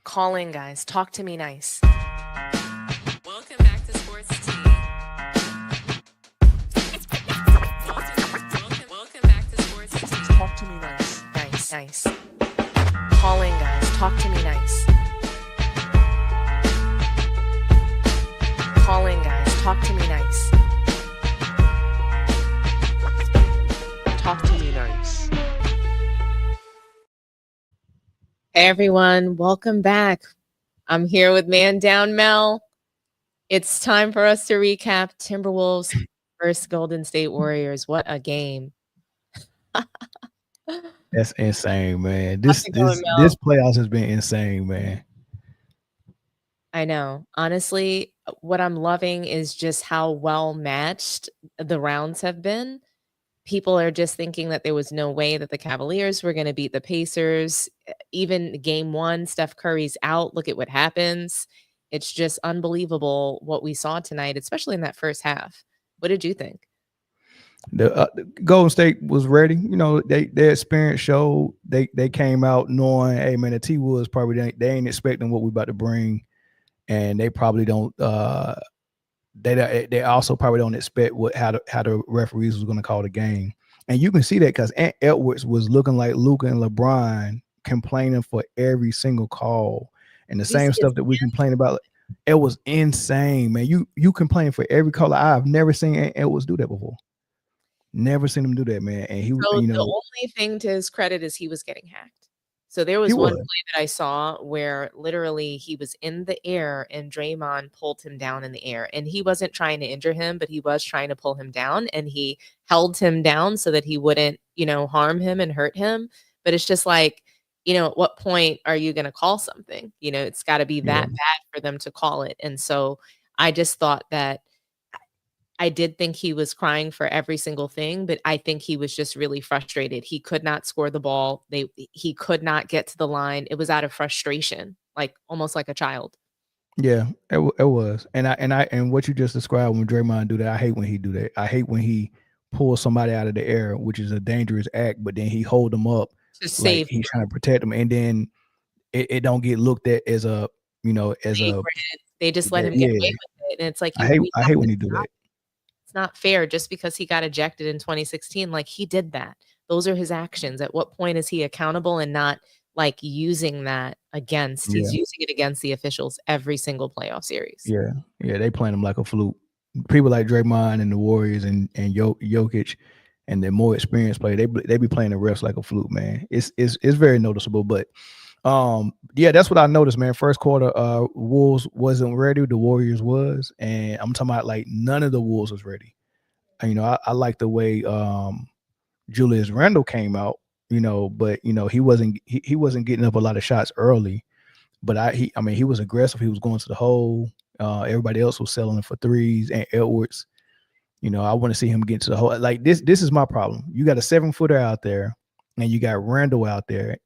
Call in, guys. Talk to me nice. Welcome back to Sports Tea. Welcome back to Sports Tea. Talk to me nice. Nice. Call in, guys. Talk to me nice. Call in, guys. Talk to me nice. Talk to me nice. Hey, everyone. Welcome back. I'm here with Man Down Mel. It's time for us to recap Timberwolves versus Golden State Warriors. What a game. That's insane, man. How's This it going, this Mel? this playoffs has been insane, man. I know. Honestly, what I'm loving is just how well matched the rounds have been. People are just thinking that there was no way that the Cavaliers were going to beat the Pacers. Even game one, Steph Curry's out. Look at what happens. It's just unbelievable what we saw tonight, especially in that first half. What did you think? The Golden State was ready. You know, their experience showed. They came out knowing, hey man, the T Wolves probably they ain't expecting what we about to bring, and they probably don't. They also probably don't expect how the referees was going to call the game, and you can see that because Ant Edwards was looking like Luka and LeBron complaining for every single call, and the same stuff that we complain about. It was insane, man. You complain for every call. I've never seen Ant Edwards do that before. Never seen him do that, man. And So the only thing to his credit is he was getting hacked. So there was one play that I saw where literally he was in the air and Draymond pulled him down in the air. And he wasn't trying to injure him, but he was trying to pull him down. And he held him down so that he wouldn't, harm him and hurt him. But it's just like, at what point are you going to call something? It's got to be that bad for them to call it. And so I just thought that I did think he was crying for every single thing, but I think he was just really frustrated. He could not score the ball. He could not get to the line. It was out of frustration, like almost like a child. Yeah, it was. And what you just described when Draymond do that, I hate when he do that. I hate when he pulls somebody out of the air, which is a dangerous act, but then he hold them up to save. He's trying to protect them, and then it don't get looked at as a they just let him get away with it, and it's like I hate when he do that. It's not fair just because he got ejected in 2016. Like he did that. Those are his actions. At what point is he accountable and not like using that against? He's using it against the officials every single playoff series. Yeah, they playing him like a flute. People like Draymond and the Warriors and Jokic and the more experienced player, they be playing the refs like a flute, man. It's very noticeable, but that's what I noticed, man. First quarter, Wolves wasn't ready. The Warriors was, and I'm talking about like none of the Wolves was ready. And, I like the way Julius Randle came out, but he wasn't getting up a lot of shots early. But he was aggressive. He was going to the hole. Everybody else was selling for threes. And Edwards, I want to see him get to the hole. Like this is my problem. You got a 7-footer out there, and you got Randle out there.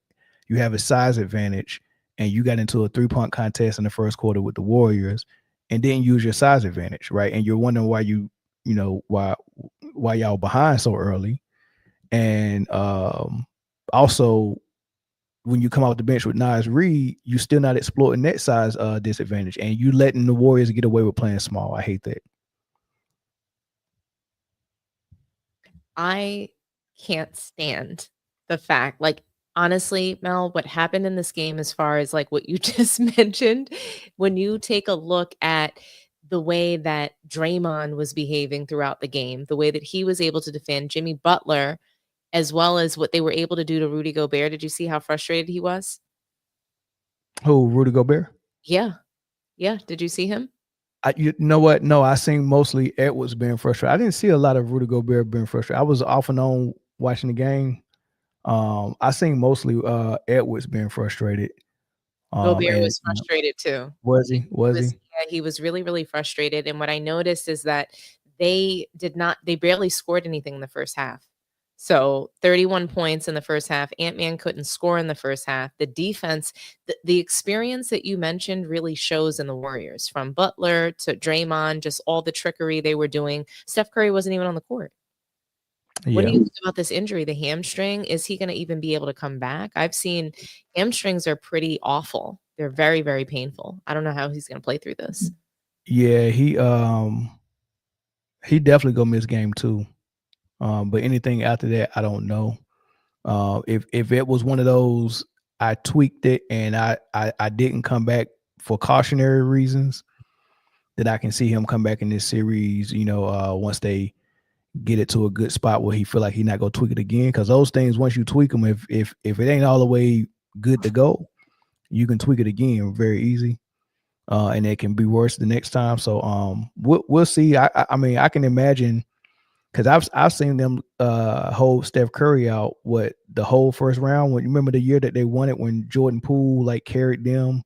You have a size advantage, and you got into a 3-point contest in the first quarter with the Warriors, and then use your size advantage, right? And you're wondering why why y'all behind so early, and also when you come off the bench with Naz Reid, you still not exploiting that size disadvantage, and you letting the Warriors get away with playing small. I hate that. I can't stand the fact, like, honestly, Mel, what happened in this game as far as like what you just mentioned, when you take a look at the way that Draymond was behaving throughout the game, the way that he was able to defend Jimmy Butler, as well as what they were able to do to Rudy Gobert. Did you see how frustrated he was? Who, Rudy Gobert? Yeah. Did you see him? You know what? No, I seen mostly Edwards being frustrated. I didn't see a lot of Rudy Gobert being frustrated. I was off and on watching the game. I seen mostly Edwards being frustrated. Gobert was frustrated too. Was he? Yeah, he was really, really frustrated. And what I noticed is that they barely scored anything in the first half. So 31 points in the first half. Ant-Man couldn't score in the first half. The defense, the experience that you mentioned really shows in the Warriors, from Butler to Draymond, just all the trickery they were doing. Steph Curry wasn't even on the court. What do Yeah. you think about this injury, the hamstring? Is he gonna even be able to come back? I've seen hamstrings are pretty awful. They're very, very painful. I don't know how he's gonna play through this. Yeah, he definitely gonna miss game 2. But anything after that, I don't know. If it was one of those, I tweaked it and I didn't come back for cautionary reasons, that I can see him come back in this series, once they get it to a good spot where he feel like he not gonna tweak it again. Because those things, once you tweak them, if it ain't all the way good to go, you can tweak it again very easy. And it can be worse the next time. So we'll see. I mean, I can imagine, because I've seen them hold Steph Curry out the whole first round. When you remember the year that they won it, when Jordan Poole like carried them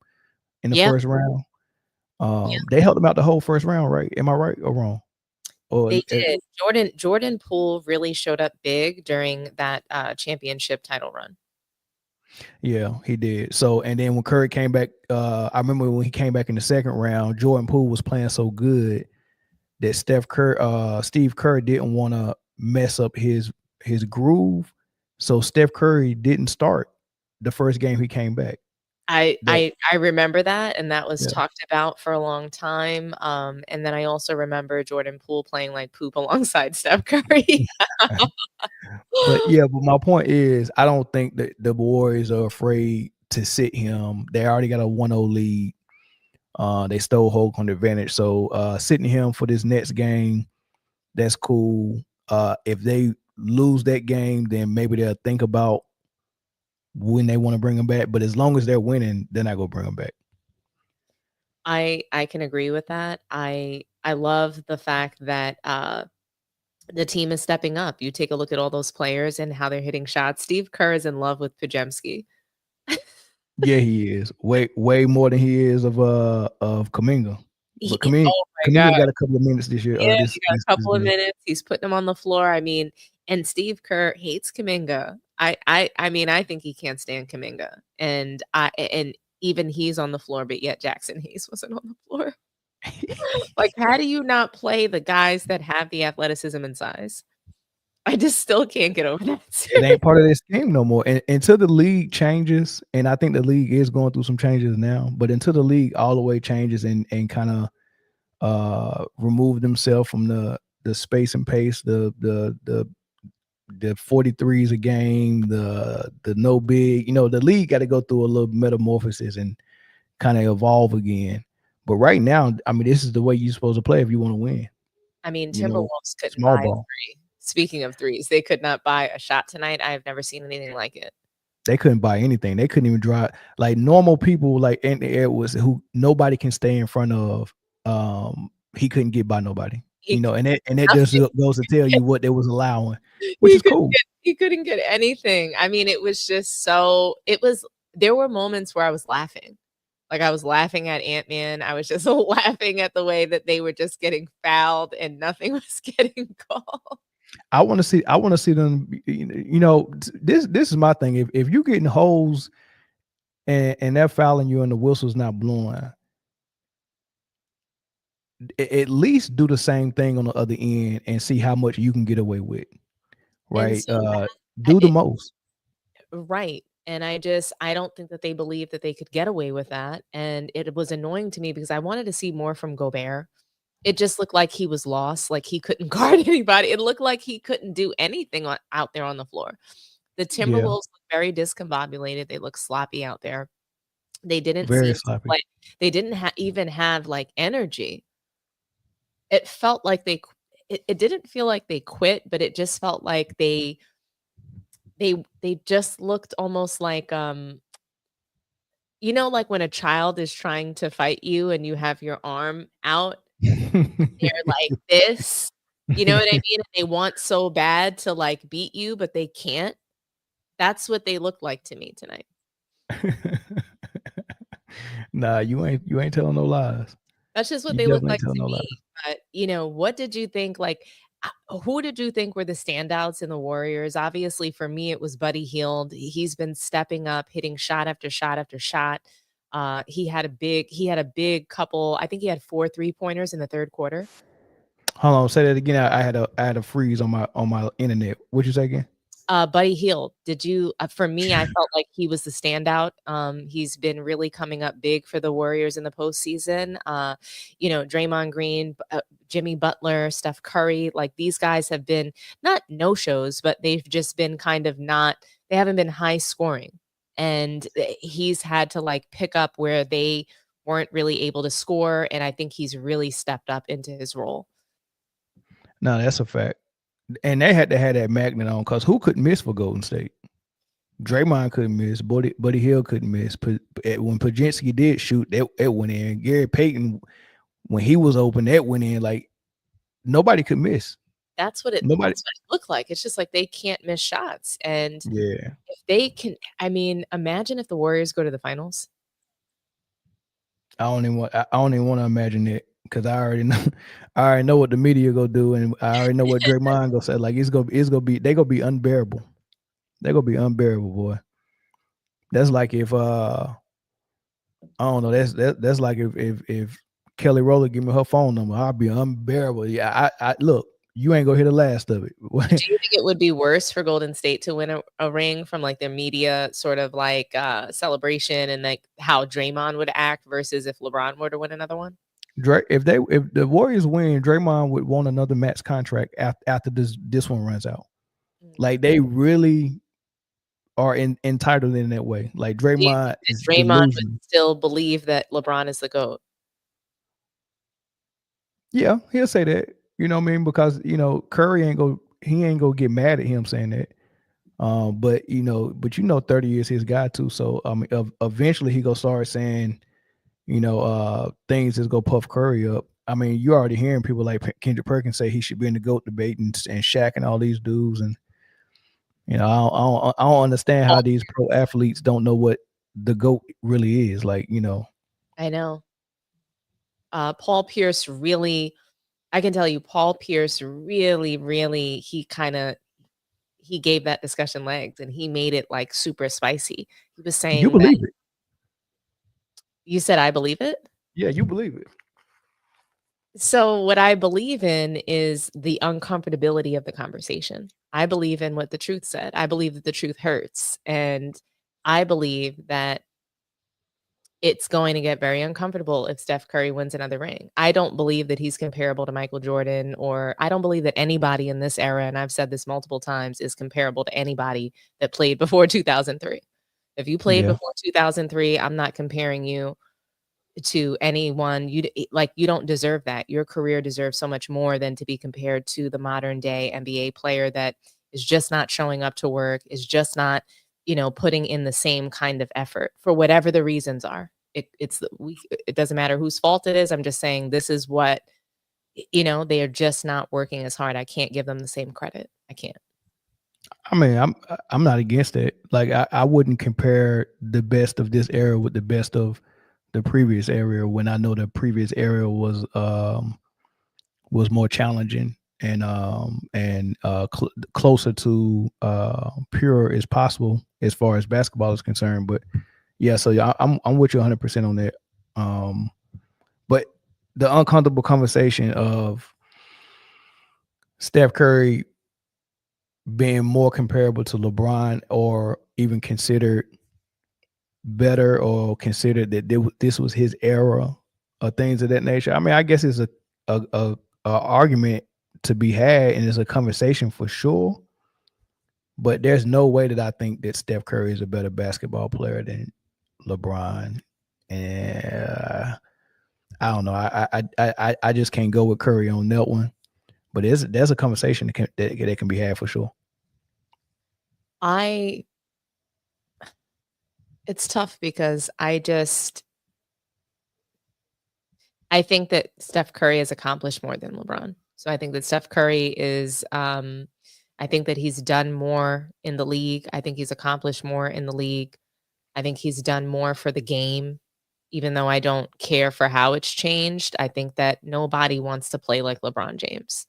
in the Yeah, first round. yeah, They held them out the whole first round, right? Am I right or wrong? Or they did. Jordan Poole really showed up big during that, championship title run. yeah, he did. So, and then when Curry came back, I remember when he came back in the second round, Jordan Poole was playing so good that Steve Kerr didn't want to mess up his groove. So Steph Curry didn't start the first game he came back. I That I I remember that, and that was Yeah. talked about for a long time, and then I also remember Jordan Poole playing like poop alongside Steph Curry. But my point is, I don't think that the Warriors are afraid to sit him. They already got a 1-0 lead. They stole home advantage. So sitting him for this next game, that's cool. If they lose that game, then maybe they'll think about when they want to bring him back. But as long as they're winning, they're not gonna bring him back. I can agree with that. I love the fact that, the team is stepping up. You take a look at all those players and how they're hitting shots. Steve Kerr is in love with Pajemski. Yeah, he is way more than he is of Kaminga. But Oh my god. Kaminga got a couple of minutes this year. Yeah, This he got this a this couple of game. minutes. He's putting him on the floor. I mean, and Steve Kerr hates Kuminga. I mean, I think he can't stand Kuminga. And even he's on the floor, but yet Jackson Hayes wasn't on the floor. Like, how do you not play the guys that have the athleticism and size? I just still can't get over that. It ain't part of this game no more. And until the league changes, and I think the league is going through some changes now, but until the league all the way changes and kind of remove themselves from the space and pace, the 43s a game, the no big, the league got to go through a little metamorphosis and kind of evolve again. But right now, I mean, this is the way you're supposed to play if you want to win. I mean, You know, Timberwolves couldn't small buy a ball. three. Speaking of threes, they could not buy a shot tonight. I have never seen anything like it. They couldn't buy anything. They couldn't even drive. Like normal people, like Anthony Edwards, who nobody can stay in front of. He couldn't get by nobody. He And that just goes to tell you what they was allowing, which He is cool. couldn't get anything. I mean, it was just there were moments where I was laughing. Like, I was laughing at Ant-Man. I was just laughing at the way that they were just getting fouled and nothing was getting called. I want to see them. This is my thing. If you're getting holes and they're fouling you and the whistle's not blowing, at least do the same thing on the other end and see how much you can get away with. And Right? so I Do the it most. right. And I don't think that they believed that they could get away with that, and it was annoying to me because I wanted to see more from Gobert. It just looked like he was lost, like he couldn't guard anybody. It looked like he couldn't do anything out there on the floor. The Yeah, Timberwolves look very discombobulated. They look sloppy out there. They didn't very seem to sloppy. play. They didn't even have like energy. It felt like it didn't feel like they quit, but it just felt like they just looked almost like like when a child is trying to fight you and you have your arm out, they're like this. You know what I mean? And they want so bad to like beat you, but they can't. That's what they look like to me tonight. Nah, you ain't telling no lies. That's just what You they look definitely ain't like telling to no me. lies. But, what did you think, like, who did you think were the standouts in the Warriors? Obviously, for me, it was Buddy Hield. He's been stepping up, hitting shot after shot after shot. He had a big couple. I think he had 4 3-pointers in the third quarter. Hold on, say that again. I had a freeze on my internet. What you say again? Buddy Hield, did you for me, I felt like he was the standout. He's been really coming up big for the Warriors in the postseason. Draymond Green, Jimmy Butler, Steph Curry, like these guys have been not no-shows, but they've just been kind of not, they haven't been high scoring. And he's had to like pick up where they weren't really able to score. And I think he's really stepped up into his role. No, that's a fact. And they had to have that magnet on because who couldn't miss for Golden State? Draymond couldn't miss. Buddy Hill couldn't miss. When Pajinski did shoot, it went in. Gary Payton, when he was open, that went in. Like nobody could miss. That's what it looked like. It's just like they can't miss shots. And Yeah, if they can, I mean, imagine if the Warriors go to the finals. I don't even want to imagine it because I already know what the media gonna do, and I already know what Draymond gonna say. Like they gonna be unbearable. They're gonna be unbearable, boy. That's like if I don't know. That's like if Kelly Rowland give me her phone number, I'll be unbearable. Yeah, I look. You ain't gonna hear the last of it. Do you think it would be worse for Golden State to win a ring from like their media sort of like celebration and like how Draymond would act versus if LeBron were to win another one? If the Warriors win, Draymond would want another max contract after this one runs out. Like they really are entitled in that way. Like Draymond is Draymond delusional. would still believe that LeBron is the GOAT. Yeah, he'll say that. You know what I mean? Because Curry ain't gonna get mad at him saying that. But 30 years his guy too. So I mean, eventually he gonna start saying, things that's gonna puff Curry up. I mean, you're already hearing people like Kendrick Perkins say he should be in the GOAT debate and Shaq and all these dudes. And I don't understand how these pro athletes don't know what the GOAT really is. Like, I know. Paul Pierce really, I can tell you, Paul Pierce really, really, he gave that discussion legs and he made it like super spicy. He was saying, you believe it. You said, I believe it? Yeah, you believe it. So what I believe in is the uncomfortability of the conversation. I believe in what the truth said. I believe that the truth hurts. And I believe that it's going to get very uncomfortable if Steph Curry wins another ring. I don't believe that he's comparable to Michael Jordan, or I don't believe that anybody in this era, and I've said this multiple times, is comparable to anybody that played before 2003. If you played before 2003, I'm not comparing you to anyone. You don't deserve that. Your career deserves so much more than to be compared to the modern day NBA player that is just not showing up to work, is just not, putting in the same kind of effort for whatever the reasons are. It doesn't matter whose fault it is. I'm just saying this is what, they are just not working as hard. I can't give them the same credit. I can't. I mean, I'm not against it. Like I wouldn't compare the best of this era with the best of the previous era when I know the previous era was more challenging and closer to pure as possible as far as basketball is concerned. But yeah, so I'm with you 100% on that. But the uncomfortable conversation of Steph Curry being more comparable to LeBron, or even considered better, or considered that this was his era, or things of that nature. I mean, I guess it's a argument to be had, and it's a conversation for sure. But there's no way that I think that Steph Curry is a better basketball player than LeBron. And I don't know. I just can't go with Curry on that one. But there's a conversation that can be had for sure. It's tough because I think that Steph Curry has accomplished more than LeBron. So I think that Steph Curry is, I think that he's done more in the league. I think he's accomplished more in the league. I think he's done more for the game, even though I don't care for how it's changed. I think that nobody wants to play like LeBron James.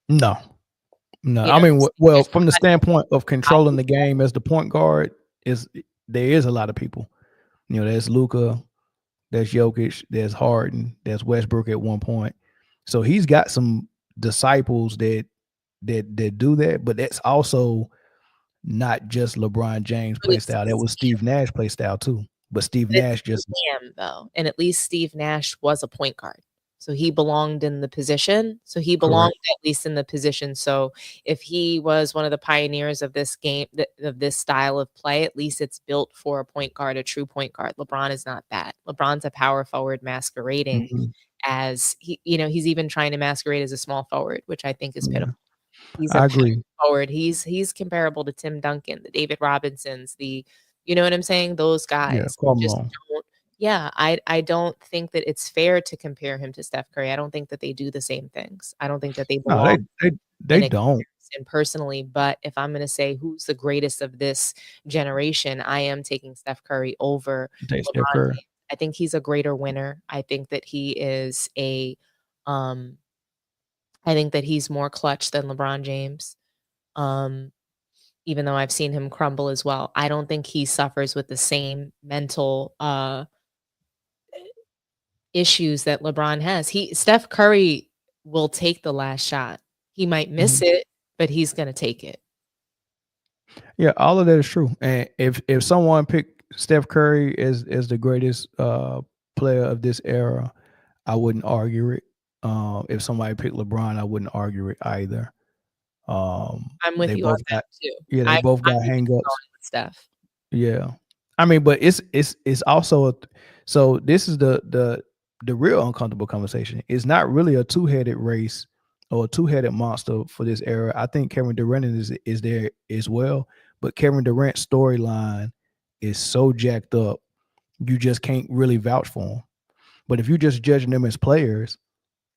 No. I mean, well, from the standpoint of controlling the game as the point guard, there is a lot of people. There's Luka, there's Jokic, there's Harden, there's Westbrook at one point. So he's got some disciples that do that, but that's also not just LeBron James But play it's style. That was Steve Nash play style too. But Steve But it's Nash just him, though, and at least Steve Nash was a point guard. So he belonged in the position. So he belonged correct. at least in the position. So if he was one of the pioneers of this game, of this style of play, at least it's built for a point guard, a true point guard. LeBron is not that. LeBron's a power forward masquerading Mhm. as he's even trying to masquerade as a small forward, which I think is Yeah, pitiful. He's a I power agree. forward. He's comparable to Tim Duncan, the David Robinsons, the you know what I'm saying? Those Yeah, guys. I just Carmelo. don't yeah, I don't think that it's fair to compare him to Steph Curry. I don't think that they do the same things. I don't think that they No, belong they in a don't. comparison personally, but if I'm gonna say who's the greatest of this generation, I am taking Steph Curry over Take Steph LeBron Curry. James. I think he's a greater winner. Um I think that he's more clutch than LeBron James. Um, even though I've seen him crumble as well. I don't think he suffers with the same mental, issues that LeBron has. Steph Curry will take the last shot. He might miss Mhm. it, but he's gonna take it. Yeah, all of that is true. And if someone picked Steph Curry as the greatest player of this era, I wouldn't argue it. If somebody picked LeBron, I wouldn't argue it either. I'm with They you on both that got too. yeah, they both I'm got even hangups. going with Steph. Yeah. I mean, but it's also so this is the real uncomfortable conversation. It's not really a two-headed race or a two-headed monster for this era. I think Kevin Durant is there as well, but Kevin Durant's storyline is so jacked up, you just can't really vouch for him. But if you're just judging them as players,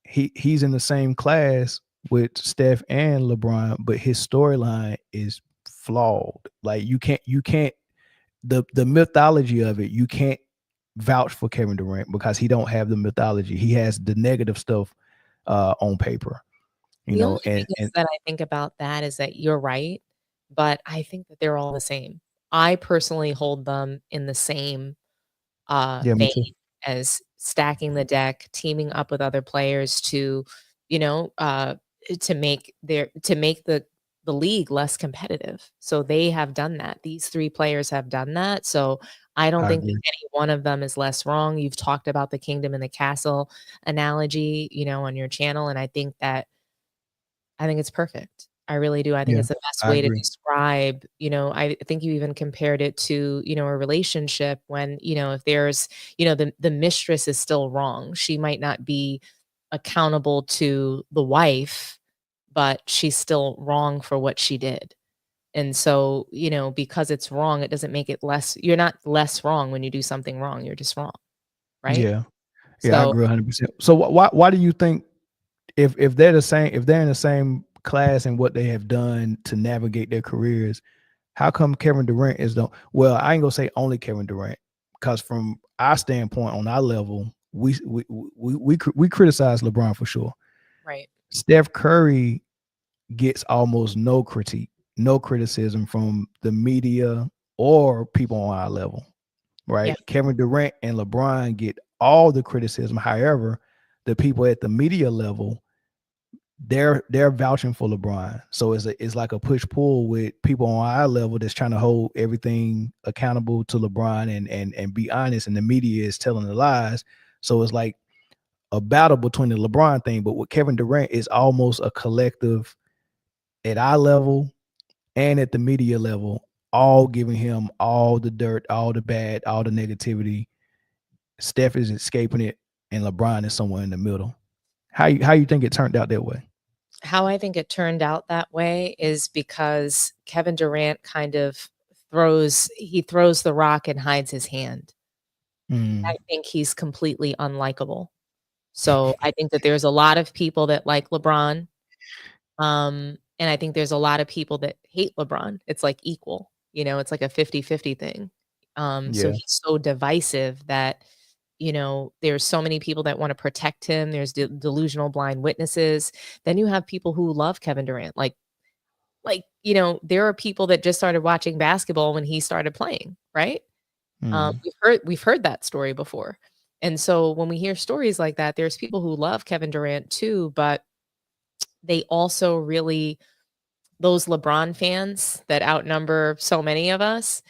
he's in the same class with Steph and LeBron, but his storyline is flawed. Like you can't the mythology of it, you can't vouch for Kevin Durant because he don't have the mythology. He has the negative stuff on paper, The only thing and is that I think about that is that you're right, but I think that they're all the same. I personally hold them in the same yeah, me vein too. as stacking the deck, teaming up with other players to, you know, to make the league less competitive. So they have done that. These 3 players have done that. So I don't I think that agree. any one of them is less wrong. You've talked about the kingdom and the castle analogy, on your channel, and I think it's perfect. I really do. I think Yeah, it's the best I way to agree. describe, I think you even compared it to, a relationship when, if there's, the mistress is still wrong. She might not be accountable to the wife, but she's still wrong for what she did. And so, because it's wrong, it doesn't make it less you're not less wrong when you do something wrong. You're just wrong, right? Yeah, yeah, I So agree 100%. So why do you think if they're the same, if they're in the same class and what they have done to navigate their careers, how come Kevin Durant is the well, I ain't gonna say only Kevin Durant, because from our standpoint on our level, we criticize LeBron for sure. right. Steph Curry gets almost no critique, no criticism from the media or people on our level, Yeah. right? Kevin Durant and LeBron get all the criticism. However, the people at the media level, they're vouching for LeBron. So it's like a push pull with people on our level that's trying to hold everything accountable to LeBron and be honest, and the media is telling the lies. So it's like a battle between the LeBron thing, but with Kevin Durant is almost a collective at our level and at the media level, all giving him all the dirt, all the bad, all the negativity. Steph is escaping it, and LeBron is somewhere in the middle. How you think it turned out that way? How I think it turned out that way is because Kevin Durant kind of throws the rock and hides his hand. Mm, I think he's completely unlikable. So, I think that there's a lot of people that like LeBron, and I think there's a lot of people that hate LeBron. It's like equal, it's like a 50-50 thing. So yeah. he's so divisive that, there's so many people that wanna protect him. There's delusional blind witnesses. Then you have people who love Kevin Durant, there are people that just started watching basketball when he started playing, right? Mm, We've heard that story before. And so when we hear stories like that, there's people who love Kevin Durant too, but they also really, those LeBron fans that outnumber so many of us,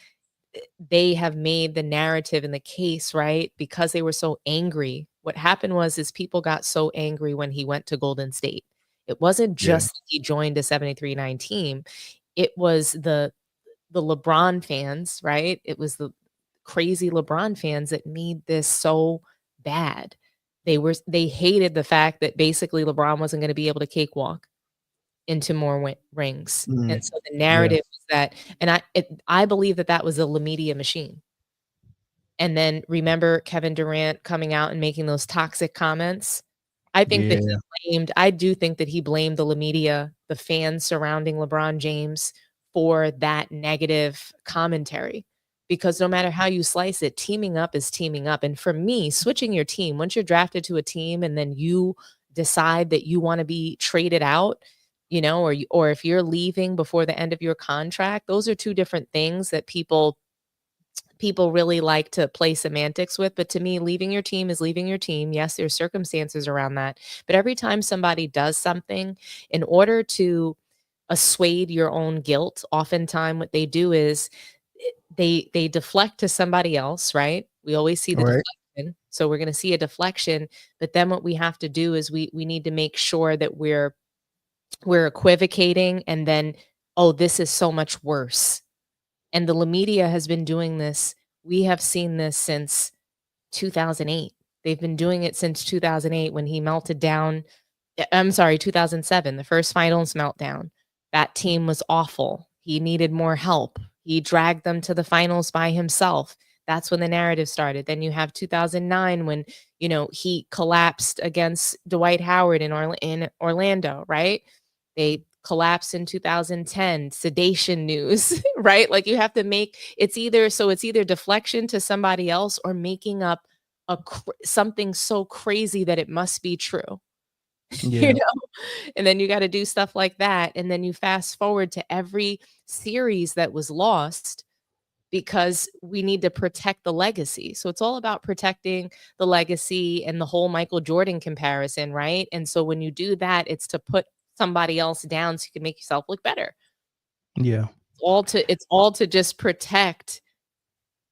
they have made the narrative and the case, right? Because they were so angry. What happened was is people got so angry when he went to Golden State. It wasn't Yeah. just that he joined a 73-9 team. It was the LeBron fans, right? It was the crazy LeBron fans that made this so bad. They hated the fact that basically LeBron wasn't going to be able to cakewalk into more rings. And so the Yeah. narrative was that, and I believe that that was a La Media machine. And then remember Kevin Durant coming out and making those toxic comments? Yeah. I do think that he blamed the La Media, the fans surrounding LeBron James for that negative commentary. Because no matter how you slice it, teaming up is teaming up. And for me, switching your team, once you're drafted to a team and then you decide that you want to be traded out, or if you're leaving before the end of your contract, those are two different things that people really like to play semantics with. But to me, leaving your team is leaving your team. Yes, there's circumstances around that. But every time somebody does something, in order to assuade your own guilt, oftentimes what they do is they deflect to somebody else, right? We always see the Right. deflection. So we're going to see a deflection, but then what we have to do is we need to make sure that we're equivocating, and then, oh, this is so much worse. And the La Media has been doing this. We have seen this since 2008. They've been doing it since 2008 when he melted down. I'm sorry, 2007, the first finals meltdown. That team was awful. He needed more help. He dragged them to the finals by himself. That's when the narrative started. Then you have 2009 when, he collapsed against Dwight Howard in Orlando, right? They collapsed in 2010, sedation news, right? Like you have to it's either deflection to somebody else or making up something so crazy that it must be true. Yeah. And then you got to do stuff like that, and then you fast forward to every series that was lost because we need to protect the legacy. So it's all about protecting the legacy and the whole Michael Jordan comparison, right? And so when you do that, it's to put somebody else down so you can make yourself look better. Yeah. It's all to just protect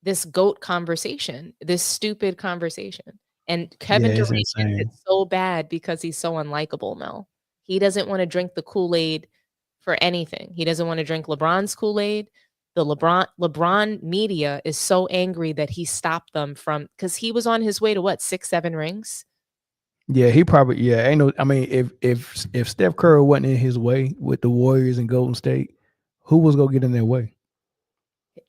this GOAT conversation, this stupid conversation. And Yeah. Kevin It's Durant gets it insane. so bad because he's so unlikable, Mel. He doesn't want to drink the Kool-Aid for anything. He doesn't want to drink LeBron's Kool-Aid. The LeBron media is so angry that he stopped them from, because he was on his way to what, 6, 7 rings? Yeah, he probably, yeah. Ain't no, I mean, if Steph Curry wasn't in his way with the Warriors and Golden State, who was gonna get in their way?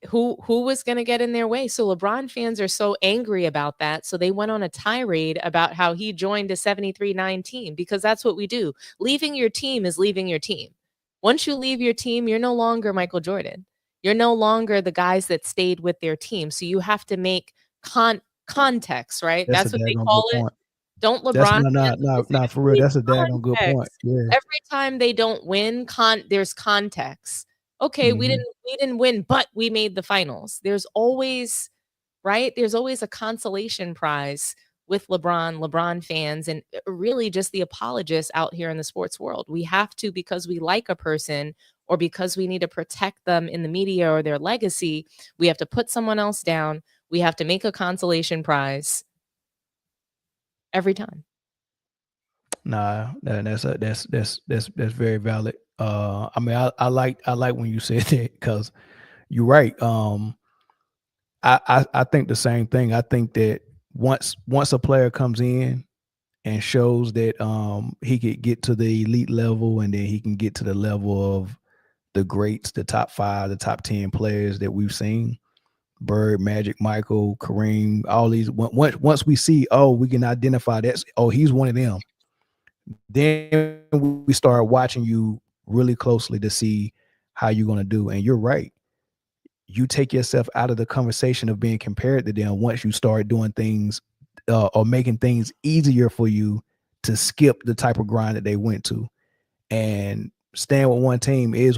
Who was going to get in their way? So LeBron fans are so angry about that. So they went on a tirade about how he joined a 73-9 team, because that's what we do. Leaving your team is leaving your team. Once you leave your team, you're no longer Michael Jordan. You're no longer the guys that stayed with their team. So you have to make context, right? That's a That's what they daggone good call it. point. Don't That's LeBron fans always say, for real. "Need That's a daggone good point. context." Yeah. Every time they don't win, there's context. Okay, we Mhm. didn't win, but we made the finals. There's always, right? There's always a consolation prize with LeBron fans, and really just the apologists out here in the sports world. We have to, because we like a person or because we need to protect them in the media or their legacy, we have to put someone else down. We have to make a consolation prize every time. Nah, that's very valid. I mean, I like when you said that, because you're right. I think the same thing. I think that once a player comes in and shows that he could get to the elite level, and then he can get to the level of the greats, the top 5, the top 10 players that we've seen, Bird, Magic, Michael, Kareem, all these. Once we see, oh, we can identify that, oh, he's one of them, then we start watching you really closely to see how you're going to do. And you're right. You take yourself out of the conversation of being compared to them once you start doing things or making things easier for you to skip the type of grind that they went to. And staying with one team is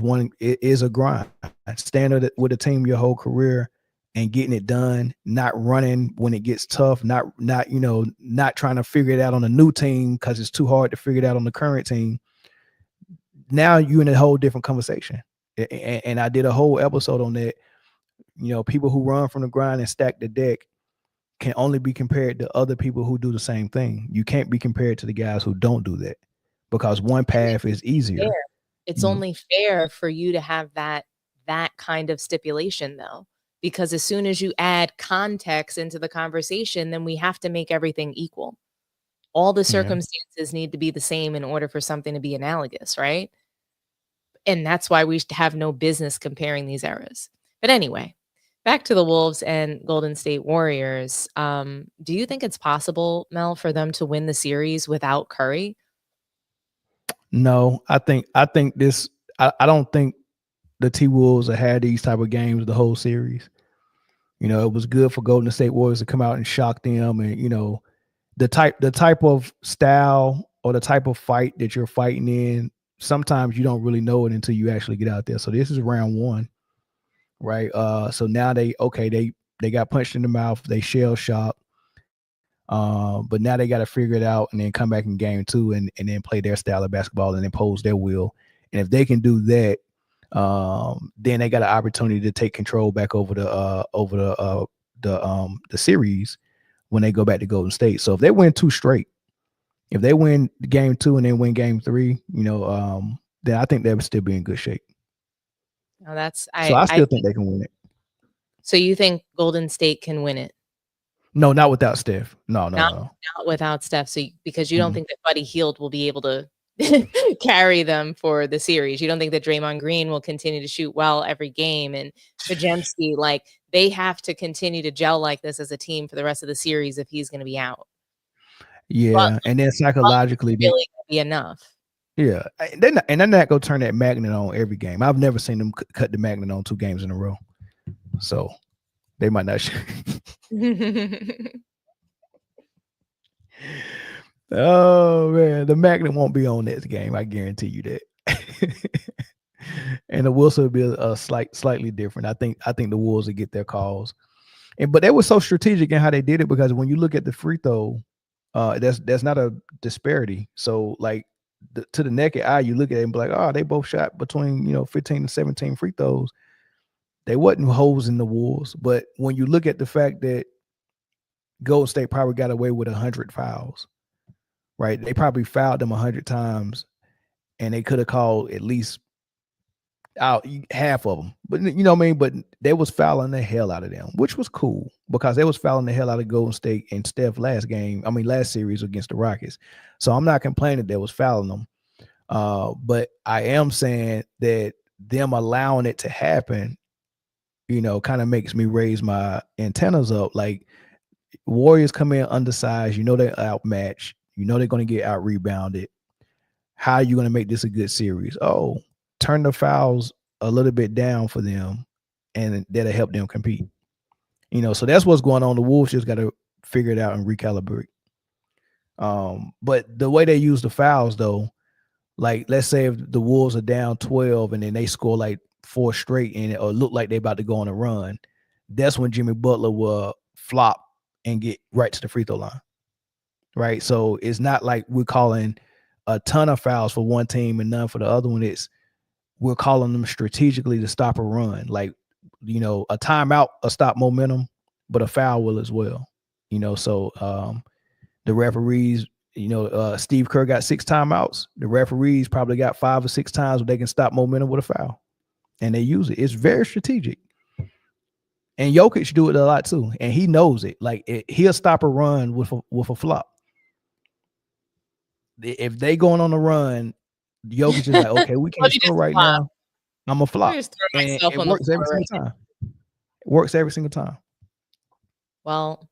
a grind. Staying with a team your whole career and getting it done, not running when it gets tough, not trying to figure it out on a new team because it's too hard to figure it out on the current team. now you're in a whole different conversation. And I did a whole episode on that. People who run from the grind and stack the deck can only be compared to other people who do the same thing. You can't be compared to the guys who don't do that, because one path is easier. It's only fair for you to have that kind of stipulation, though, because as soon as you add context into the conversation, then we have to make everything equal. All the circumstances need to be the same in order for something to be analogous, right? And that's why we have no business comparing these eras. But anyway, back to the Wolves and Golden State Warriors. Do you think it's possible, Mel, for them to win the series without Curry? No, I think this. I don't think the T-Wolves have had these type of games the whole series. It was good for Golden State Warriors to come out and shock them, and the type of style or the type of fight that you're fighting in. Sometimes you don't really know it until you actually get out there. So this is round one, right? So now they got punched in the mouth, they shell shocked. But now they got to figure it out and then come back in game two and then play their style of basketball and impose their will. And if they can do that, then they got an opportunity to take control back over the series when they go back to Golden State. So if they win two straight, if they win game two and then win game three, then I think they would still be in good shape. No, I still think they can win it. So you think Golden State can win it? No, not without Steph. No. Not without Steph. So because you don't think that Buddy Hield will be able to carry them for the series. You don't think that Draymond Green will continue to shoot well every game, and Podziemski, like, they have to continue to gel like this as a team for the rest of the series if he's going to be out. Yeah, and then psychologically, really be enough. Yeah, they're not gonna turn that magnet on every game. I've never seen them cut the magnet on 2 games in a row, so they might not. Oh man, the magnet won't be on this game. I guarantee you that. And the Wolves will be a slightly different. I think the Wolves will get their calls, but they were so strategic in how they did it, because when you look at the free throw, there's not a disparity. So like to the naked eye, you look at it and be like, oh, they both shot between 15 and 17 free throws. They wasn't holes in the Wolves, but when you look at the fact that Golden State probably got away with 100 fouls, right? They probably fouled them 100 times, and they could have called at least out half of them. But you know what I mean? But they was fouling the hell out of them, which was cool, because they was fouling the hell out of Golden State and Steph last series against the Rockets. So I'm not complaining they was fouling them. But I am saying that them allowing it to happen, kind of makes me raise my antennas up. Like, Warriors come in undersized, they're outmatched, they're going to get out rebounded. How are you going to make this a good series? Oh, turn the fouls a little bit down for them, and that'll help them compete. So that's what's going on. The Wolves just got to figure it out and recalibrate. But the way they use the fouls, though, like, let's say if the Wolves are down 12 and then they score like 4 straight and it look like they're about to go on a run, that's when Jimmy Butler will flop and get right to the free throw line. Right. So it's not like we're calling a ton of fouls for one team and none for the other one. We're calling them strategically to stop a run. Like, a timeout will stop momentum, but a foul will as well. So the referees, Steve Kerr got 6 timeouts. The referees probably got 5 or 6 times where they can stop momentum with a foul, and they use it. It's very strategic. And Jokic do it a lot too, and he knows it. Like, he'll stop a run with a flop. If they going on a run, Jokic is like, okay, we can't score right now. I'm a flop. And it works every single time. It works every single time. Well,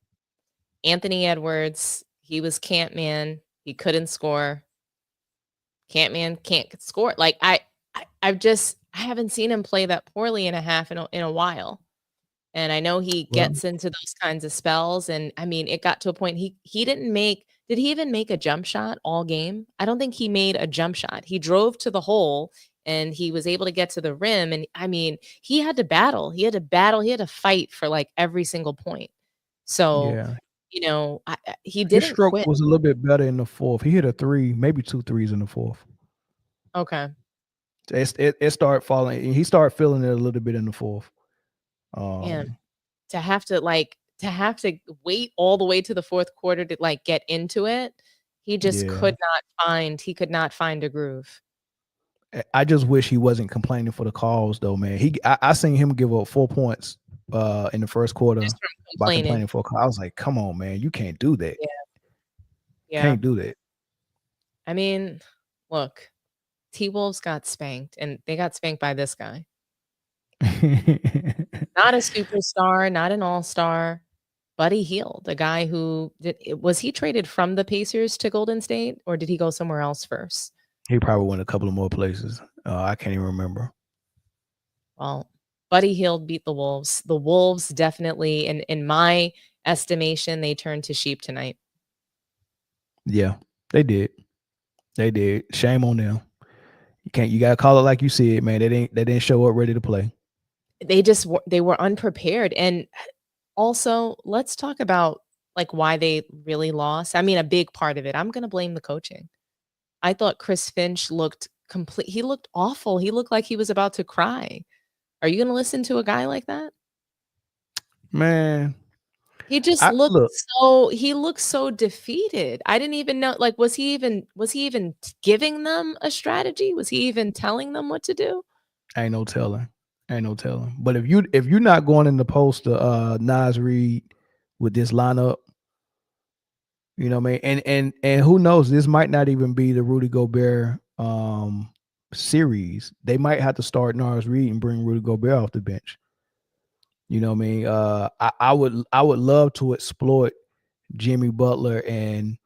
Anthony Edwards, he was Camp Man. He couldn't score. Camp Man can't score. Like, I haven't seen him play that poorly in a while. And I know he gets into those kinds of spells. And I mean, it got to a point he didn't make. Did he even make a jump shot all game? I don't think he made a jump shot. He drove to the hole and he was able to get to the rim. And I mean, he had to battle. He had to fight for like every single point. So, yeah. He didn't. His stroke was a little bit better in the fourth. He hit a 3, maybe 2 threes in the fourth. Okay. It started falling. He started feeling it a little bit in the fourth. And to have to wait all the way to the fourth quarter to like get into it, he just Yeah. could not find a groove. I just wish he wasn't complaining for the calls though, man. I seen him give up 4 points in the first quarter Just from by complaining. complaining for a call. I was like, come on, man, you can't do that. Yeah. Yeah. Can't do that. I mean, look, T-Wolves got spanked, and they got spanked by this guy. Not a superstar, not an all-star. Buddy Hield, a guy who was he traded from the Pacers to Golden State, or did he go somewhere else first? He probably went a couple of more places. I can't even remember. Well, Buddy Hield beat the Wolves. The Wolves definitely, in my estimation, they turned to sheep tonight. Yeah, they did. They did. Shame on them. You gotta call it like you said, man. They didn't show up ready to play. They were unprepared. And also, let's talk about like why they really lost. I mean, a big part of it, I'm gonna blame the coaching. I thought Chris Finch looked complete. He looked awful. He looked like he was about to cry. Are you gonna listen to a guy like that? Man, He just I look. he looked so defeated. I didn't even know, like, was he even giving them a strategy? Was he even telling them what to do? Ain't no telling. Ain't no telling. But if you're not going in the post to Nas Reed with this lineup, you know what I mean? And who knows, this might not even be the Rudy Gobert series. They might have to start Nas Reed and bring Rudy Gobert off the bench. You know what I mean? I would love to exploit Jimmy Butler and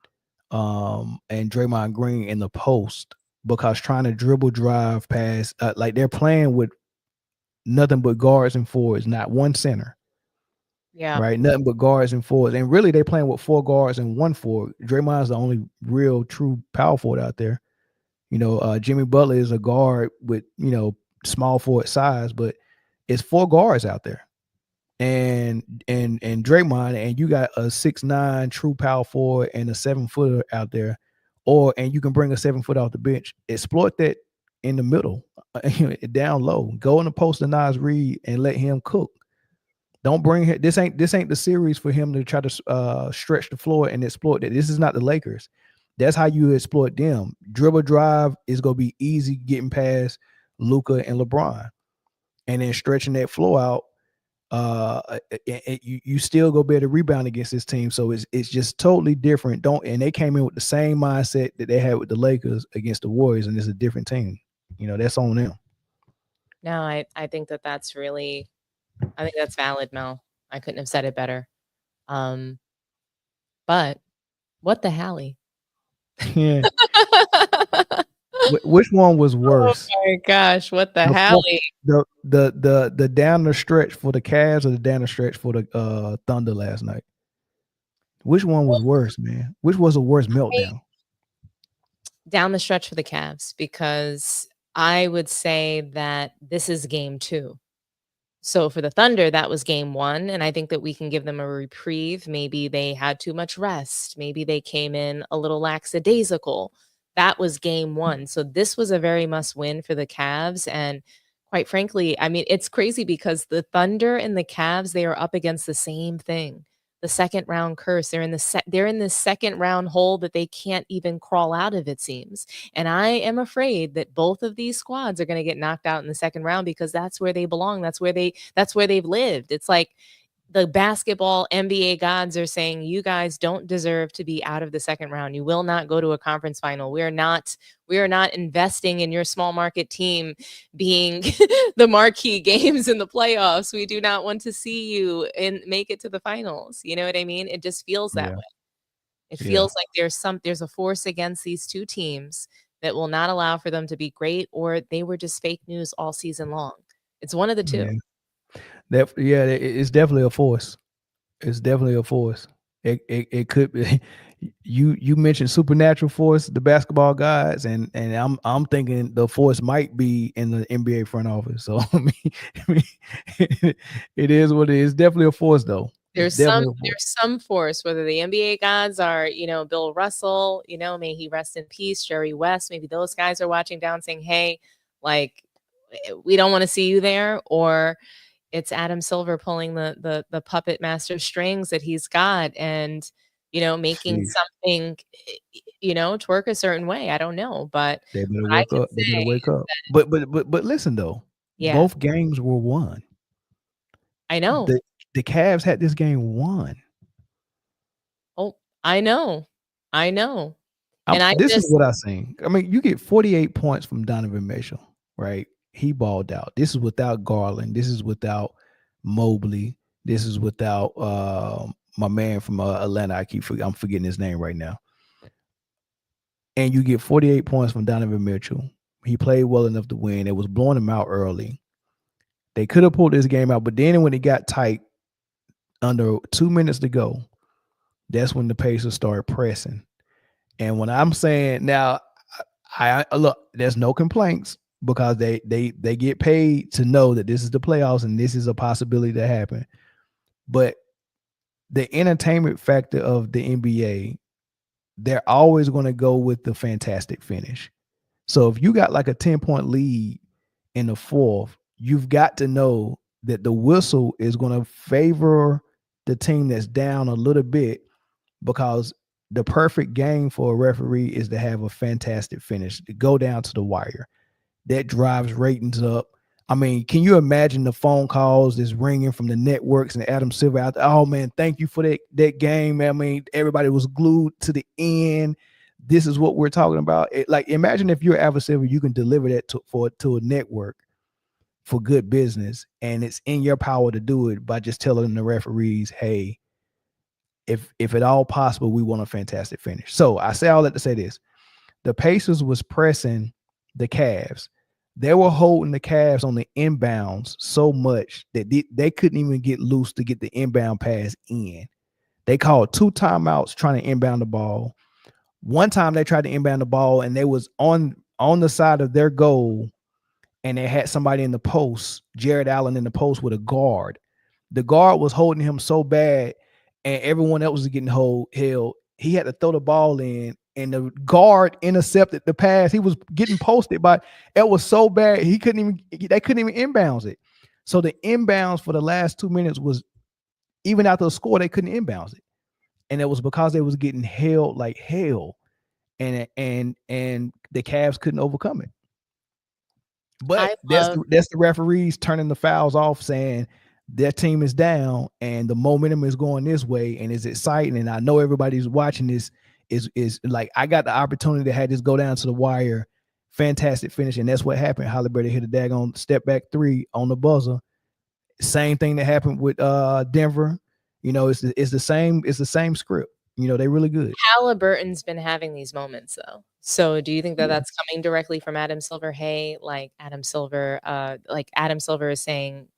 Draymond Green in the post, because trying to dribble drive past like they're playing with nothing but guards and forwards, not one center. Yeah. Right, nothing but guards and forwards, and really they playing with 4 guards and 1 forward. Draymond's the only real true power forward out there. You know, Jimmy Butler is a guard with small forward size, but it's 4 guards out there, and Draymond, and you got a 6'9" true power forward and a 7-footer out there, and you can bring a 7-footer off the bench. Exploit that in the middle, down low. Go in the post to Nas Reed and let him cook. Don't bring him. This ain't the series for him to try to stretch the floor and exploit it. This is not the Lakers. That's how you exploit them. Dribble drive is gonna be easy getting past Luka and LeBron, and then stretching that floor out. You still go be able to rebound against this team. So it's just totally different. And they came in with the same mindset that they had with the Lakers against the Warriors, and it's a different team. That's on them. No, I think that's really, I think that's valid, Mel. I couldn't have said it better. But what the Hallie? Yeah. Which one was worse? Oh my gosh, what the Hallie? The down the stretch for the Cavs or the down the stretch for the Thunder last night? Which one was worse, man? Which was a worse meltdown? Down the stretch for the Cavs, because I would say that this is game 2. So for the Thunder, that was game 1, and I think that we can give them a reprieve. Maybe they had too much rest. Maybe they came in a little lackadaisical. That was game 1. So this was a very must win for the Cavs. And quite frankly, I mean, it's crazy because the Thunder and the Cavs, they are up against the same thing. The second round curse. They're in the second round hole that they can't even crawl out of, it seems. And I am afraid that both of these squads are going to get knocked out in the second round, because that's where they belong. That's where they've lived. It's like the basketball NBA gods are saying, you guys don't deserve to be out of the second round. You will not go to a conference final. We are not investing in your small market team being the marquee games in the playoffs. We do not want to see you make it to the finals. You know what I mean? It just feels that way. It feels like there's a force against these two teams that will not allow for them to be great, or they were just fake news all season long. It's one of the two. It's definitely a force. It's definitely a force. It could be. You mentioned supernatural force, the basketball guys, and I'm thinking the force might be in the NBA front office. So I mean it is what it is. Definitely a force, though. There's some force, whether the NBA gods are, Bill Russell, may he rest in peace, Jerry West, maybe those guys are watching down saying, hey, Like, we don't want to see you there, or it's Adam Silver pulling the puppet master strings that he's got and, making Sheesh. something, twerk a certain way. I don't know, but They better what I wake can up. They better say, wake up. But listen though, yeah, both games were won. I know. The Cavs had this game won. Oh, I know. I know. And I This is just what I seen. I mean, you get 48 points from Donovan Mitchell, right? He balled out. This is without Garland. This is without Mobley. This is without my man from Atlanta. I'm forgetting his name right now. And you get 48 points from Donovan Mitchell. He played well enough to win. It was blowing him out early. They could have pulled this game out, but then when it got tight, under 2 minutes to go, that's when the Pacers started pressing. And when I'm saying now, I look, there's no complaints because they get paid to know that this is the playoffs and this is a possibility to happen. But the entertainment factor of the NBA, they're always going to go with the fantastic finish. So if you got like a 10-point lead in the fourth, you've got to know that the whistle is going to favor the team that's down a little bit, because the perfect game for a referee is to have a fantastic finish, to go down to the wire. That drives ratings up. I mean, can you imagine the phone calls that's ringing from the networks and Adam Silver out there? Oh man, thank you for that game, man. I mean, everybody was glued to the end. This is what we're talking about. Like, imagine if you're Adam Silver, you can deliver that to a network for good business, and it's in your power to do it by just telling the referees, hey, if at all possible, we want a fantastic finish. So I say all that to say this: the Pacers was pressing the Cavs. They were holding the Cavs on the inbounds so much that they couldn't even get loose to get the inbound pass in. They called 2 timeouts trying to inbound the ball. One time they tried to inbound the ball and they was on the side of their goal, and they had somebody in the post, Jared Allen in the post with a guard. The guard was holding him so bad, and everyone else was getting held. He had to throw the ball in, and the guard intercepted the pass. He was getting posted, but it was so bad they couldn't even inbounds it. So the inbounds for the last 2 minutes was, even after the score, they couldn't inbounds it, and it was because they was getting held like hell, and the Cavs couldn't overcome it. But that's the referees turning the fouls off, saying their team is down and the momentum is going this way, and it's exciting. And I know everybody's watching this is like, I got the opportunity to have this go down to the wire. Fantastic finish, and that's what happened. Haliburton hit a daggone step back 3 on the buzzer. Same thing that happened with Denver. It's the same script. They really good. Haliburton's been having these moments though. So do you think that that's coming directly from Adam Silver? Hey, Adam Silver is saying,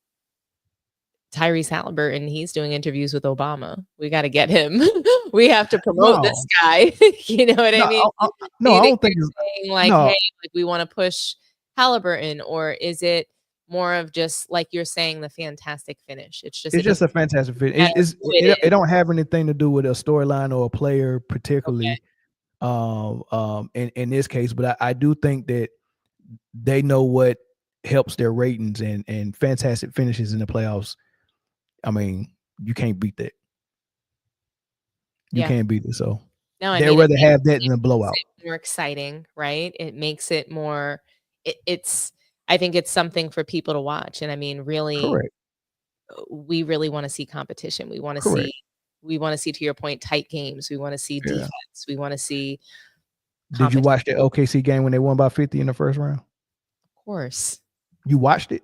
Tyrese Haliburton, he's doing interviews with Obama. We got to get him. We have to promote this guy. You know what I mean? I don't think it's saying hey, we want to push Haliburton, or is it more of just like you're saying, the fantastic finish? It's just a fantastic finish. It don't have anything to do with a storyline or a player particularly. Okay. In this case, but I do think that they know what helps their ratings, and fantastic finishes in the playoffs. I mean, you can't beat that. You can't beat it. So they'd rather have that than a blowout. More exciting, right? It makes it more. I think it's something for people to watch, and I mean, really, correct. We really want to see competition. We want to see. We want to see, to your point, tight games. We want to see defense. We want to see. Did you watch the OKC game when they won by 50 in the first round? Of course. You watched it?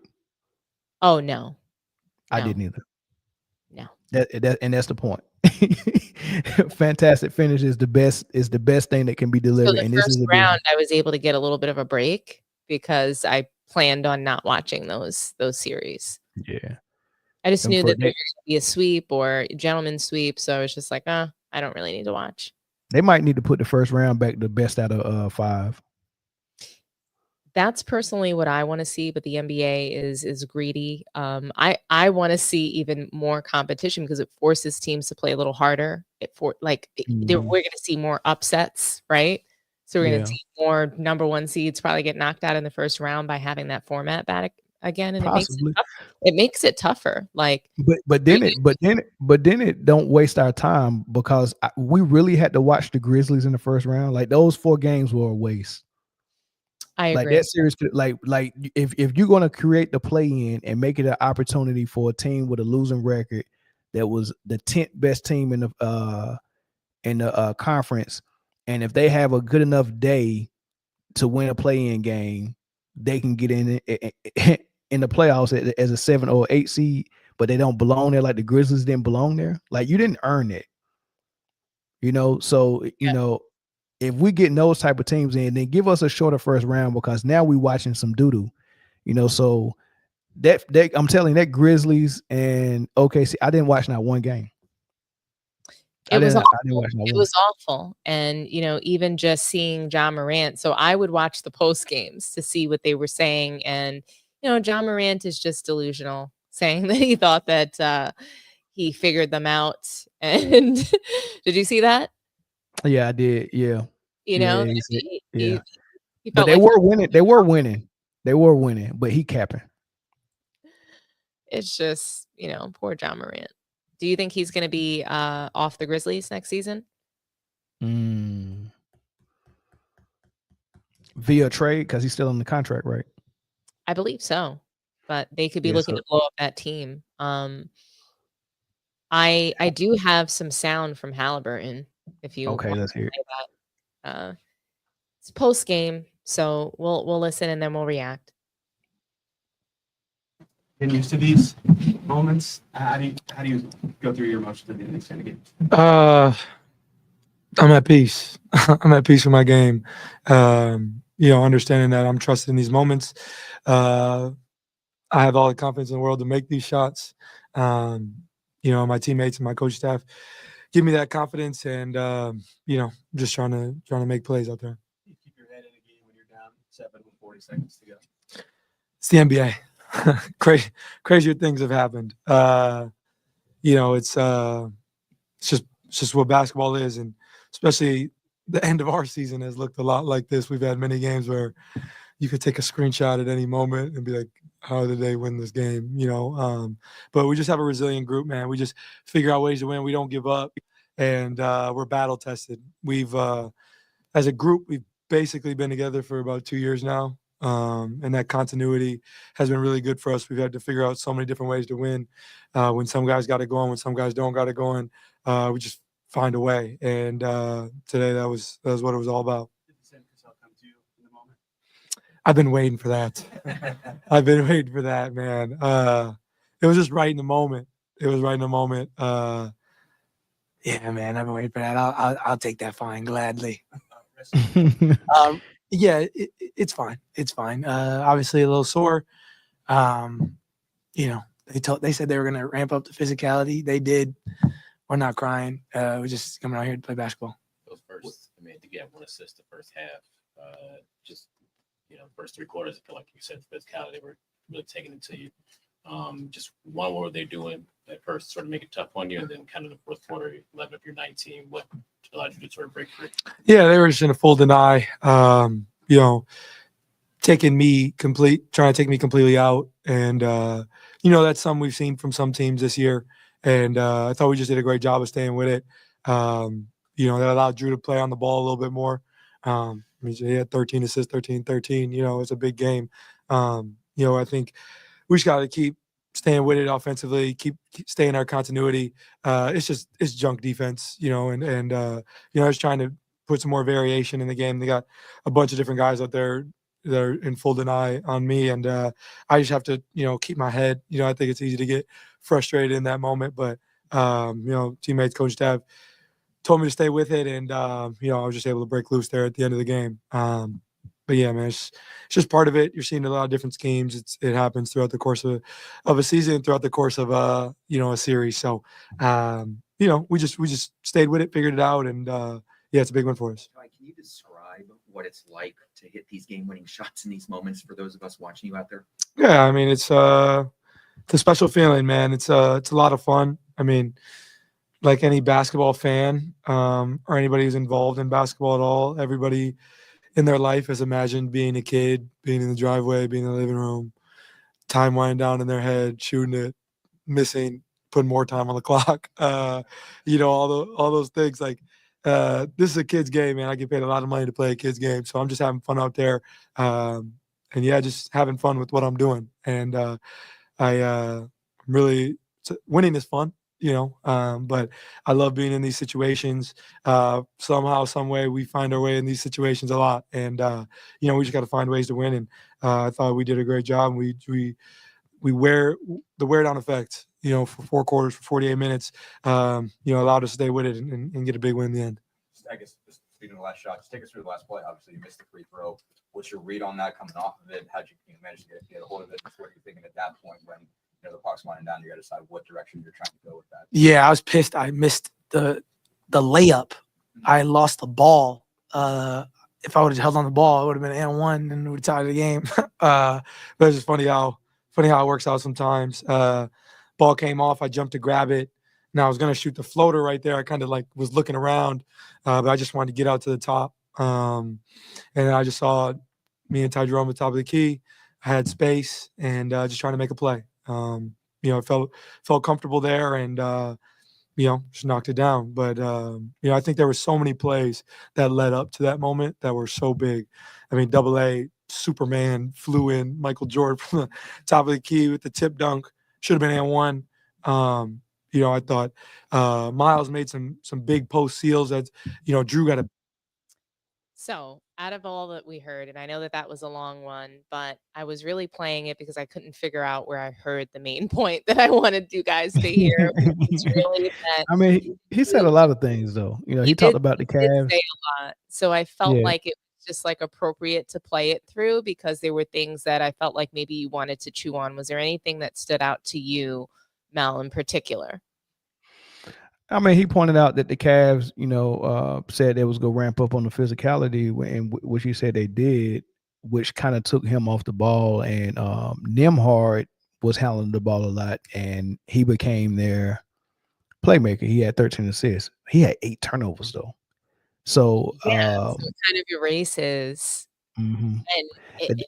Oh no. I didn't either. No. And that's the point. Fantastic finish is the best thing that can be delivered. So the first round, I was able to get a little bit of a break because I planned on not watching those series. Yeah. I just knew that there was going to be a sweep or a gentleman's sweep, so I was just like, I don't really need to watch. They might need to put the first round back the best out of 5. That's personally what I want to see, but the NBA is greedy. I want to see even more competition because it forces teams to play a little harder. We're going to see more upsets, right? So we're going Yeah. to see more number 1 seeds probably get knocked out in the first round by having that format back again, and Possibly. it makes it tougher. Like, But then it don't waste our time because we really had to watch the Grizzlies in the first round. Like those 4 games were a waste. I Like agree. that series could like if you're gonna create the play in and make it an opportunity for a team with a losing record that was the 10th best team in the conference, and if they have a good enough day to win a play-in game, they can get in in the playoffs as a 7 or 8 seed, but they don't belong there like the Grizzlies didn't belong there. Like you didn't earn it, So if we get those type of teams in, then give us a shorter first round because now we watching some doo-doo, So that I'm telling you, that Grizzlies and OKC, I didn't watch not one game. It was I awful. didn't watch not It one. was awful. And, even just seeing Ja Morant. So I would watch the post games to see what they were saying. And, Ja Morant is just delusional, saying that he thought that he figured them out. And did you see that? Yeah, I did. Yeah. Yeah, I he said, mean, yeah. he But felt they like were winning. They were winning. They were winning, but he capping. it's just, poor Ja Morant. Do you think he's going to be off the Grizzlies next season? Via trade because he's still on the contract, right? I believe so, but they could be Yeah, looking so to blow up that team. I do have some sound from Haliburton if you okay, want let's hear it. to play that. It's post game, so we'll listen and then we'll react. Getting used to these moments. How do you go through your emotions at the end of these kind of games? I'm at peace. I'm at peace with my game. Understanding that I'm trusted in these moments. I have all the confidence in the world to make these shots. My teammates and my coach staff give me that confidence, and just trying to make plays out there. You keep your head in a game when you're down 7 with 40 seconds to go. It's the NBA. Crazier things have happened. It's just what basketball is, and especially the end of our season has looked a lot like this. We've had many games where you could take a screenshot at any moment and be like, how did they win this game? But we just have a resilient group, man. We just figure out ways to win. We don't give up, and we're battle tested. We've, as a group, we've basically been together for about 2 years now. And that continuity has been really good for us. We've had to figure out so many different ways to win. When some guys got it going, when some guys don't got it going, we just find a way. And today that was what it was all about. Did the San Francisco come to you in the moment? I've been waiting for that. I've been waiting for that, man. It was just right in the moment. It was right in the moment. Yeah, man, I've been waiting for that. I'll take that fine gladly. Yeah, it's fine. It's fine. Obviously a little sore. They said they were gonna ramp up the physicality. They did. We're not crying. We're just coming out here to play basketball. Those first, I think you had 1 assist the first half. First 3 quarters, I feel like you said the physicality, they were really taking it to you. Just what were they doing at first, sort of make it tough on you, and then kind of the fourth quarter, 11 up your 19, what allowed you to sort of break free? Yeah, they were just in a full deny. Trying to take me completely out, and that's something we've seen from some teams this year. And I thought we just did a great job of staying with it. That allowed Drew to play on the ball a little bit more. He had 13 assists, 13. It's a big game. I think we just got to keep staying with it offensively, keep staying our continuity. It's junk defense, and just trying to put some more variation in the game. They got a bunch of different guys out there that are in full deny on me, and I just have to, keep my head. I think it's easy to get frustrated in that moment, but teammates, coach, staff told me to stay with it, and I was just able to break loose there at the end of the game. But yeah, man, it's just part of it. You're seeing a lot of different schemes. It happens throughout the course of a season, throughout the course of a series. So we just stayed with it, figured it out, and it's a big one for us. Can you describe what it's like to hit these game-winning shots in these moments for those of us watching you out there? Yeah, it's a special feeling, man. It's a lot of fun. like any basketball fan, or anybody who's involved in basketball at all, everybody in their life has imagined being a kid, being in the driveway, being in the living room, time winding down in their head, shooting it, missing, putting more time on the clock. All those things. Like, this is a kid's game, man. I get paid a lot of money to play a kid's game, so I'm just having fun out there, and yeah, just having fun with what I'm doing. And really, winning is fun, but I love being in these situations. Somehow, some way, we find our way in these situations a lot, and we just got to find ways to win. And I thought we did a great job. We wear the wear down effect, for 4 quarters, for 48 minutes, allowed us to stay with it and get a big win in the end. I guess just speaking of the last shot, just take us through the last play. Obviously, you missed the free throw. What's your read on that coming off of it? How'd you manage to get a hold of it? What are you thinking at that point when the puck's winding down? You got to decide what direction you're trying to go with that. Yeah, I was pissed. I missed the layup. I lost the ball. If I would have held on the ball, it would have been an N1 and we would tied the game. But it's just funny how it works out sometimes. Ball came off. I jumped to grab it. Now I was going to shoot the floater right there. I kind of was looking around, but I just wanted to get out to the top. And then I just saw me and Ty Jerome at the top of the key. I had space and just trying to make a play. I felt comfortable there and, just knocked it down. But, I think there were so many plays that led up to that moment that were so big. I mean, AA Superman flew in, Michael Jordan from the top of the key with the tip dunk. Should have been N1. I thought Miles made some big post seals that, Drew got a. So out of all that we heard, and I know that was a long one, but I was really playing it because I couldn't figure out where I heard the main point that I wanted you guys to hear. It's really that I mean, he said a lot of things though. He talked about the he did Cavs. say a lot. So I felt Yeah. like it was just appropriate to play it through because there were things that I felt like maybe you wanted to chew on. Was there anything that stood out to you, Mel, in particular? I mean, he pointed out that the Cavs, said they was going to ramp up on the physicality, which he said they did, which kind of took him off the ball. And Nembhard was handling the ball a lot, and he became their playmaker. He had 13 assists. He had 8 turnovers, though. So, so it kind of erases. Mhm. And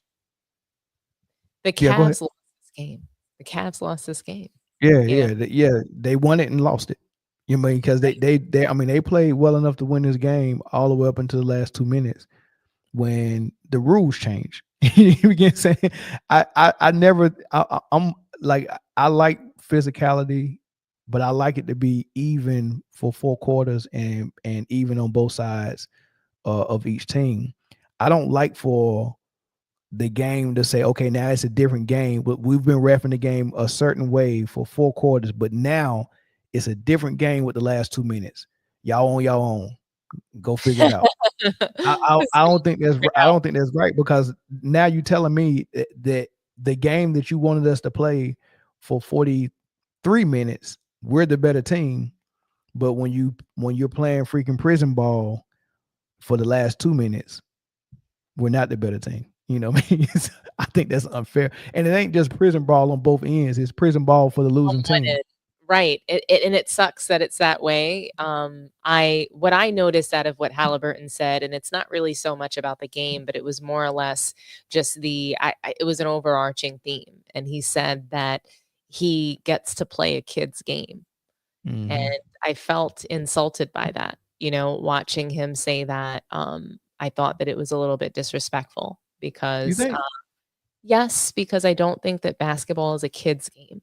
the Yeah, go ahead. Cavs lost this game. The Cavs lost this game. Yeah. They won it and lost it. Because they played well enough to win this game all the way up until the last 2 minutes when the rules changed. You get saying I'm like I like physicality, but I like it to be even for 4 quarters and even on both sides of each team. I don't like for the game to say, okay, now it's a different game, but we've been reffing the game a certain way for 4 quarters, but now it's a different game with the last 2 minutes. Y'all on y'all own. Go figure it out. I don't think that's right because now you're telling me that the game that you wanted us to play for 43 minutes, we're the better team. But when you're playing freaking prison ball for the last 2 minutes, we're not the better team. You know what I mean? I think that's unfair. And it ain't just prison ball on both ends. It's prison ball for the losing team. Right. And it sucks that it's that way. What I noticed out of what Haliburton said, and it's not really so much about the game, but it was more or less just it was an overarching theme. And he said that he gets to play a kid's game. Mhm. And I felt insulted by that, watching him say that. I thought that it was a little bit disrespectful because, yes, because I don't think that basketball is a kid's game.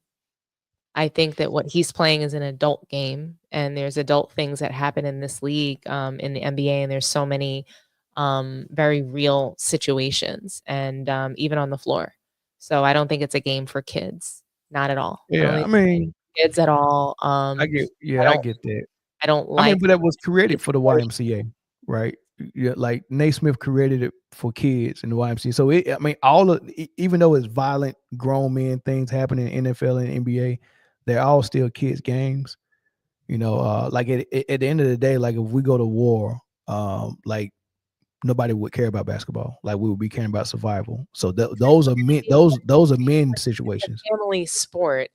I think that what he's playing is an adult game, and there's adult things that happen in this league, in the NBA, and there's so many very real situations, and even on the floor. So I don't think it's a game for kids, not at all. Yeah, I mean, kids at all. I get that. I don't like. but that was created for the YMCA, right? Yeah, like Naismith created it for kids in the YMCA. So even though it's violent, grown men things happening in NFL and NBA, they're all still kids games. Like at the end of the day, like if we go to war, like nobody would care about basketball. Like we would be caring about survival. So those are men situations. Family sport.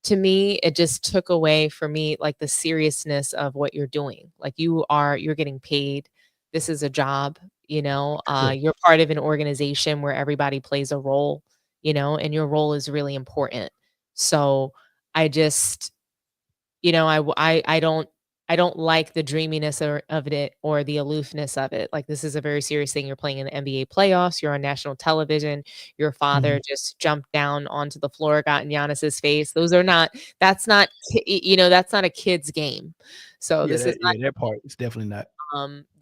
to me, it just took away for me like the seriousness of what you're doing. Like you're getting paid. This is a job, Sure. you're part of an organization where everybody plays a role, and your role is really important. So I just, I don't like the dreaminess of it or the aloofness of it. Like this is a very serious thing. You're playing in the NBA playoffs. You're on national television. Your father Mhm. just jumped down onto the floor, got in Giannis's face. Those are not. That's not. That's not a kid's game. So Yeah, this is that part is definitely not.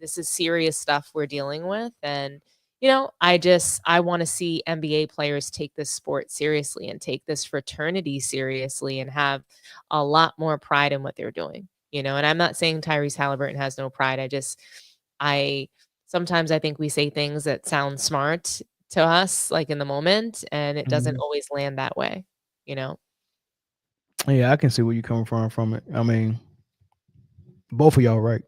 this is serious stuff we're dealing with. And, I want to see NBA players take this sport seriously and take this fraternity seriously and have a lot more pride in what they're doing, and I'm not saying Tyrese Haliburton has no pride. I sometimes I think we say things that sound smart to us, like in the moment, and it doesn't Mhm. always land that way, you know? Yeah, I can see where you're coming from it. I mean, both of y'all right.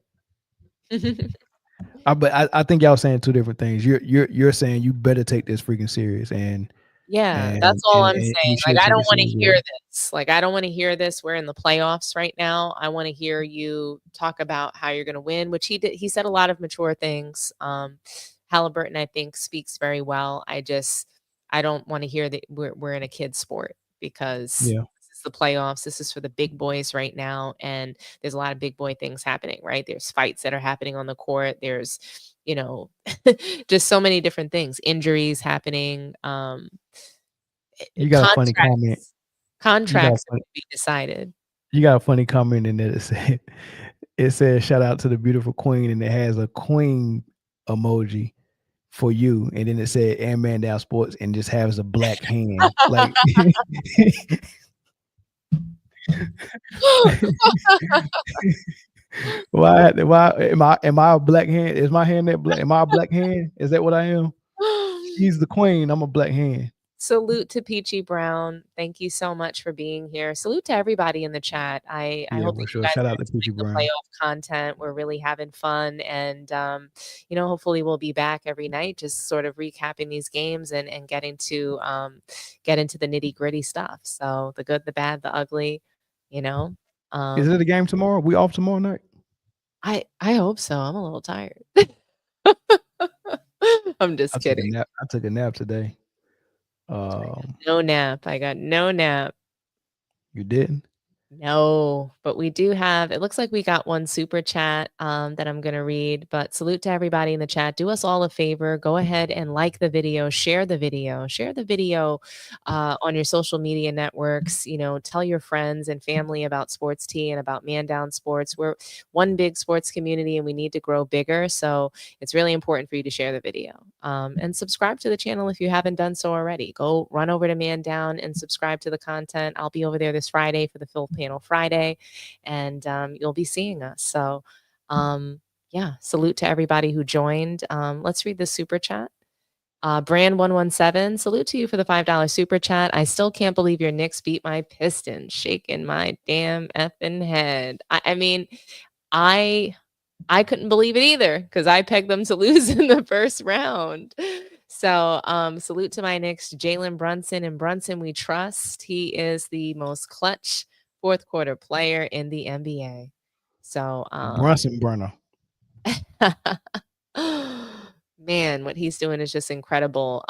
But I think y'all saying two different things. You're saying you better take this freaking serious and Yeah, and that's all and, I'm and saying. you Like, should I take don't it wanna serious. hear this. Like, I don't wanna hear this. We're in the playoffs right now. I wanna hear you talk about how you're gonna win, which he did. He said a lot of mature things. Halliburton, I think, speaks very well. I don't wanna hear that we're in a kid's sport because Yeah. this is the playoffs. This is for the big boys right now, and there's a lot of big boy things happening, right? There's fights that are happening on the court. There's, you know, just so many different things, injuries happening, You got a funny comment. contracts You got a contracts funny to be decided. you got a funny comment in there that said shout out to the beautiful queen, and it has a queen emoji for you, and then it said and man down sports and just has a black hand. Like why am I a black hand? Is my hand that black? Am I a black hand? Is that what I am? She's the queen. I'm a black hand. Salute to Peachy Brown. Thank you so much for being here. Salute to everybody in the chat. I Yeah, hope for that you sure. guys Shout are out to Peachy enjoying the Brown. playoff content. We're really having fun, and hopefully we'll be back every night, just sort of recapping these games and getting to get into the nitty gritty stuff. So the good, the bad, the ugly. You know, Is it um, a game tomorrow? We off tomorrow night? I hope so. I'm a little tired. I'm just I took a kidding. nap. I took a nap today. Um, No nap. I got no nap. you didn't? No, but we do have it looks like we got one super chat that I'm going to read, but salute to everybody in the chat. Do us all a favor, go ahead and like the video, share the video, on your social media networks, tell your friends and family about Sports Tea and about Man Down Sports. We're one big sports community and we need to grow bigger, so it's really important for you to share the video. And subscribe to the channel if you haven't done so already. Go run over to Man Down and subscribe to the content. I'll be over there this Friday for the Phil Panel Friday, and you'll be seeing us. So, yeah, salute to everybody who joined. Let's read the super chat. Brand117, salute to you for the $5 super chat. I still can't believe your Knicks beat my Pistons. Shaking my damn effing head. I mean, I couldn't believe it either because I pegged them to lose in the first round. So, salute to my Knicks, Jalen Brunson. And Brunson, we trust. He is the most clutch fourth quarter player in the NBA. So, Brunson burner. man, what he's doing is just incredible.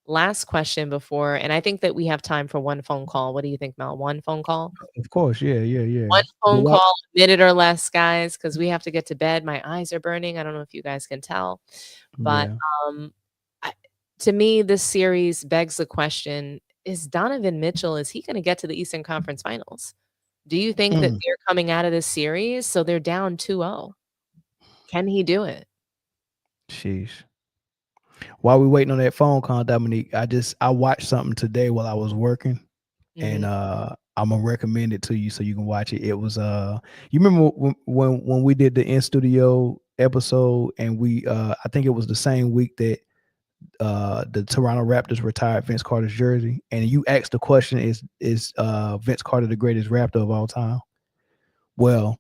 Last question before, and I think that we have time for one phone call. What do you think, Mel? One phone call? Of course, yeah. One But phone why- call, a minute or less, guys, because we have to get to bed. My eyes are burning. I don't know if you guys can tell, but Yeah. I, to me, this series begs the question: is Donovan Mitchell, is he going to get to the Eastern Conference Finals? Do you think that they're coming out of this series so they're down 2-0? Can he do it? Sheesh. While we waiting on that phone call, Dominique, I watched something today while I was working, and Mhm. I'm gonna recommend it to you so you can watch it. It was you remember when we did the in studio episode, and we I think it was the same week that the Toronto Raptors retired Vince Carter's jersey, and you asked the question, is Vince Carter the greatest Raptor of all time? Well,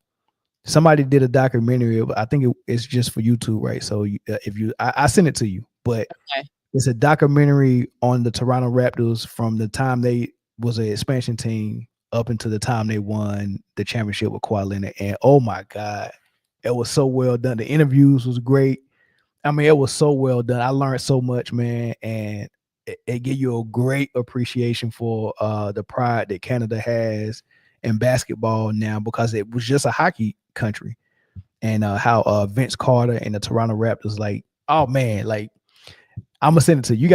somebody did a documentary. I think it's just for YouTube, right? So if you, I sent it to you, but Okay. it's a documentary on the Toronto Raptors from the time they was an expansion team up until the time they won the championship with Kawhi Leonard. And oh my God, it was so well done. The interviews was great. I mean, it was so well done. I learned so much, man, and it gave you a great appreciation for the pride that Canada has in basketball now, because it was just a hockey country, and how Vince Carter and the Toronto Raptors, like, oh man, like, I'm gonna send it to you.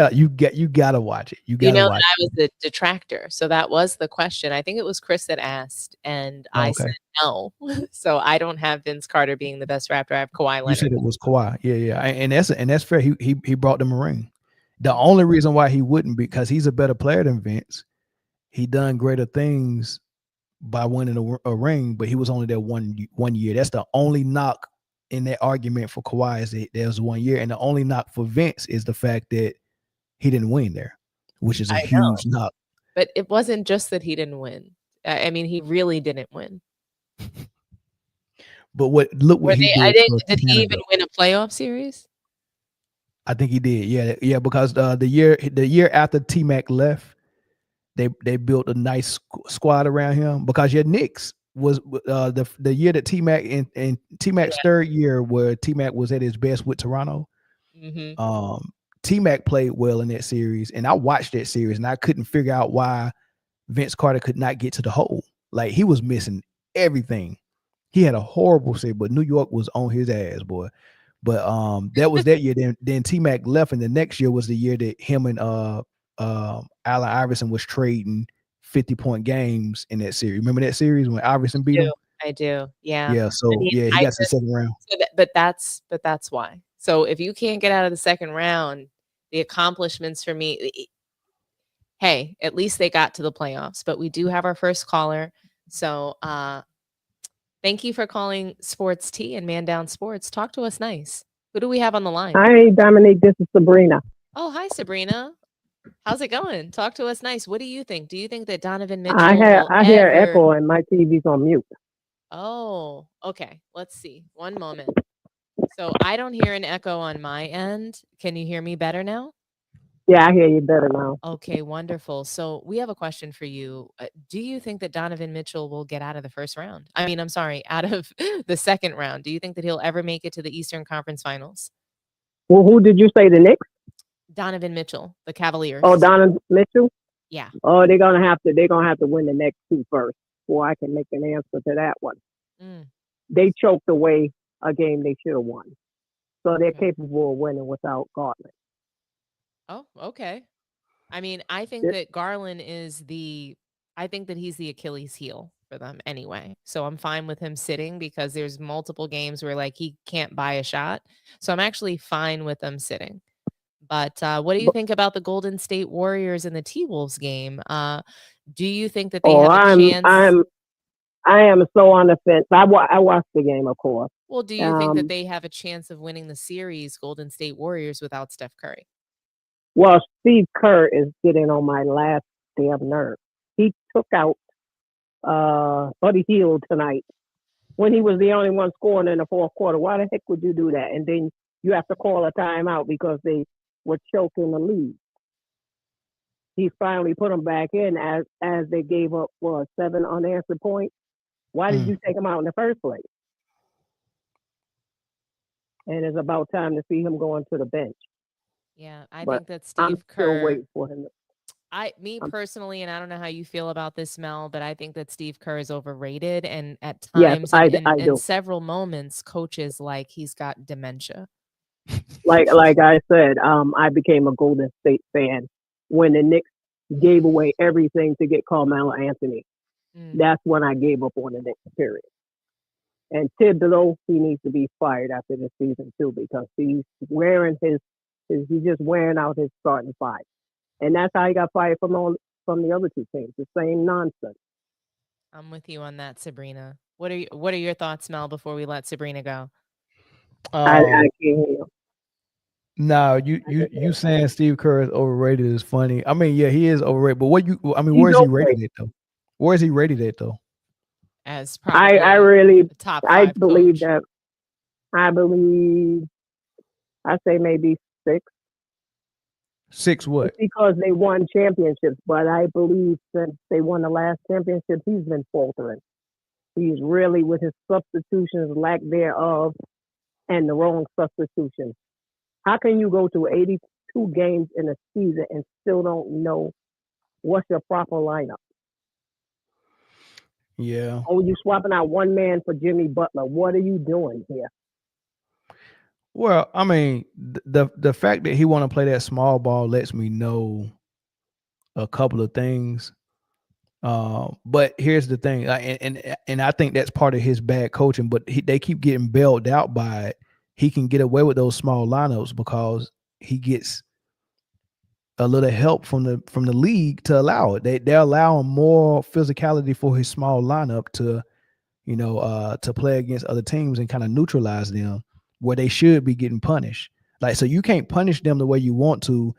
You gotta watch it. You You gotta know watch that I was the detractor, so that was the question. I think it was Chris that asked, and it. I Okay. said no. So I don't have Vince Carter being the best Raptor. I have Kawhi You Leonard. said it was Kawhi. Yeah. And that's fair. He brought them a ring. The only reason why he wouldn't, because he's a better player than Vince. He done greater things by winning a ring, but he was only there one year. That's the only knock in that argument for Kawhi, is that there was 1 year, and the only knock for Vince is the fact that he didn't win there, which is a I know, huge knock. but it wasn't just that he didn't win. I mean, he really didn't win. But look what he did for Did he even Canada. win a playoff series? I think he did. Yeah, because the year after T-Mac left, they built a nice squad around him, because your Knicks was the year that T-Mac in T-Mac's third year, where T-Mac was at his best with Toronto. Mm-hmm. T-Mac played well in that series, and I watched that series, and I couldn't figure out why Vince Carter could not get to the hole. Like, he was missing everything. He had a horrible series, but New York was on his ass, boy. But that was that year. Then T-Mac left, and the next year was the year that him and Allen Iverson was trading 50-point games in that series. Remember that series when Iverson beat him? I do. Yeah. Yeah. So he got to the second round. But that's why. So if you can't get out of the second round, the accomplishments for me, hey, at least they got to the playoffs. But we do have our first caller. So thank you for calling Sports Tea and Man Down Sports. Talk to us nice. Who do we have on the line? Hi, Dominique. This is Sabrina. Oh, hi, Sabrina. How's it going? Talk to us nice. What do you think? Do you think that Donovan Mitchell I hear echo and my TV's on mute. Oh, okay. Let's see. One moment. So I don't hear an echo on my end. Can you hear me better now? Yeah, I hear you better now. Okay, wonderful. So we have a question for you. Do you think that Donovan Mitchell will get out of the first round? I mean, I'm sorry, out of the second round. Do you think that he'll ever make it to the Eastern Conference Finals? Well, who did you say the Knicks? Donovan Mitchell, the Cavaliers. Oh, Donovan Mitchell? Yeah. Oh, they're gonna have to win the next two first before I can make an answer to that one. They choked away a game they should have won. So they're capable of winning without Garland. Oh, okay. I mean, I think that Garland I think that he's the Achilles heel for them anyway. So I'm fine with him sitting, because there's multiple games where, like, he can't buy a shot. So I'm actually fine with them sitting. But what do you think about the Golden State Warriors in the T-Wolves game? Do you think that they have a chance? I am so on the fence. I watched the game, of course. Well, do you think that they have a chance of winning the series, Golden State Warriors, without Steph Curry? Well, Steve Kerr is getting on my last damn nerve. He took out Buddy Hield tonight when he was the only one scoring in the fourth quarter. Why the heck would you do that? And then you have to call a timeout because they were choking the lead. He finally put them back in as they gave up 7 unanswered points. Why did you take him out in the first place? And it's about time to see him going to the bench. Yeah, I think that Steve Kerr. Still waiting for him. Me personally, and I don't know how you feel about this, Mel, but I think that Steve Kerr is overrated, and at times, I in do. several moments, coaches like he's got dementia. Like I said, I became a Golden State fan when the Knicks gave away everything to get Carmelo Anthony. That's when I gave up on the Knicks, period. And Thibodeau, he needs to be fired after this season too, because he's wearing he's just wearing out his starting five. And that's how he got fired from the other two teams. The same nonsense. I'm with you on that, Sabrina. What are your thoughts, Mel, before we let Sabrina go? I can't hear you. No, you saying Steve Kerr is overrated is funny. I mean, yeah, he is overrated. But where is he rated at though? Where is he rated at though? As probably I really top 5 I believe coach. I say maybe 6. 6 what? It's because they won championships, but I believe since they won the last championship, he's been faltering. He's really, with his substitutions, lack thereof, and the wrong substitutions. How can you go to 82 games in a season and still don't know what's your proper lineup? Yeah. Oh, you swapping out one man for Jimmy Butler. What are you doing here? Well, I mean, the fact that he want to play that small ball lets me know a couple of things. But here's the thing, and I think that's part of his bad coaching. But they keep getting bailed out by it. He can get away with those small lineups because he gets a little help from the league to allow it. They're allowing more physicality for his small lineup to, to play against other teams and kind of neutralize them where they should be getting punished. Like, so you can't punish them the way you want to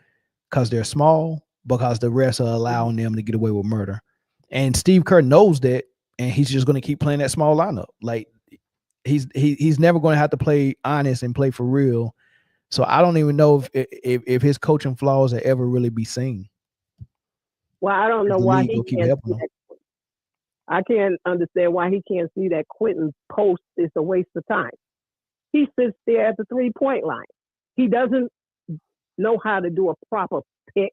because they're small, because the refs are allowing them to get away with murder. And Steve Kerr knows that, and he's just going to keep playing that small lineup. Like, he's never going to have to play honest and play for real. So I don't even know if his coaching flaws will ever really be seen. Well, I don't know why he keep can't helping see him. that. I can't understand why he can't see that Quentin's post is a waste of time. He sits there at the 3-point line. He doesn't know how to do a proper pick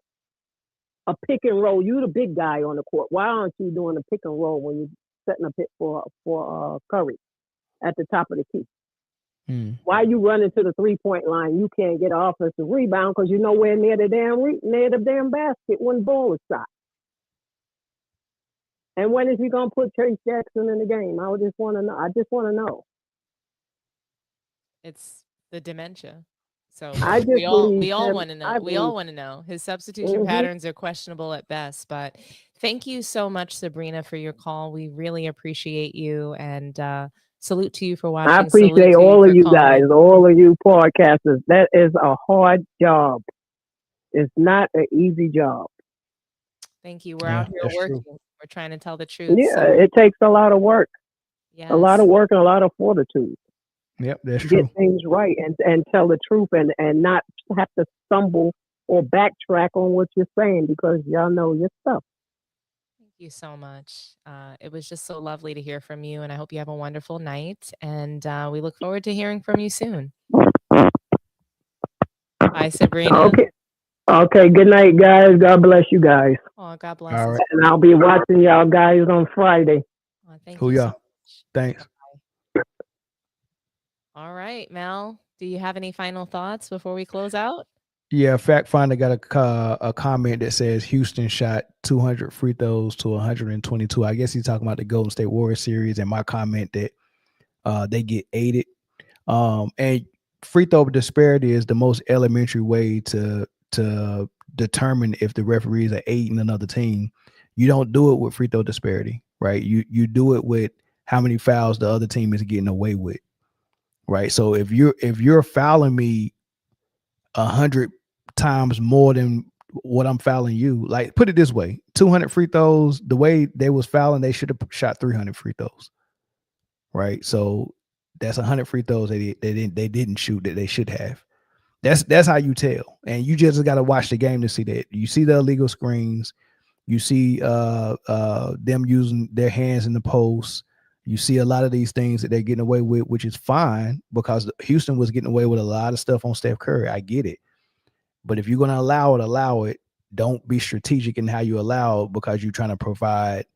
and roll. You the big guy on the court. Why aren't you doing a pick and roll when you're setting a pick for Curry at the top of the key? Why you running to the 3-point line? You can't get an offensive rebound because you're nowhere near the damn basket when the ball is shot. And when is he gonna put Chase Jackson in the game? I just want to know. I just want to know. It's the dementia. So I just we all believe want to know. We all want to know. His substitution patterns are questionable at best. But thank you so much, Sabrina, for your call. We really appreciate you, and salute to you for watching. I appreciate all of you guys, all of you podcasters. That is a hard job. It's not an easy job. Thank you. We're out here working. True. We're trying to tell the truth. Yeah, so. it takes a lot of work. Yes. A lot of work and a lot of fortitude. Yep, that's to true. Get things right and tell the truth and not have to stumble or backtrack on what you're saying because y'all know your stuff. Thank you so much. It was just so lovely to hear from you, and I hope you have a wonderful night. And we look forward to hearing from you soon. Bye, Sabrina. Okay. Good night, guys. God bless you guys. Oh, God bless. All right. And I'll be watching y'all guys on Friday. Oh, thank Who you so y'all? much. Thanks. All right, Mel. Do you have any final thoughts before we close out? Yeah, Fact Finder got a comment that says Houston shot 200 free throws to 122. I guess he's talking about the Golden State Warriors series, and my comment that they get aided. And free throw disparity is the most elementary way to determine if the referees are aiding another team. You don't do it with free throw disparity, right? You do it with how many fouls the other team is getting away with, right? So if you're fouling me 100 times more than what I'm fouling you, like, put it this way, 200 free throws, the way they was fouling, they should have shot 300 free throws, right? So that's 100 free throws they didn't shoot that they should have. That's how you tell. And you just got to watch the game to see that. You see the illegal screens, you see them using their hands in the post. You see a lot of these things that they're getting away with, which is fine because Houston was getting away with a lot of stuff on Steph Curry. I get it. But if you're going to allow it. Don't be strategic in how you allow it because you're trying to provide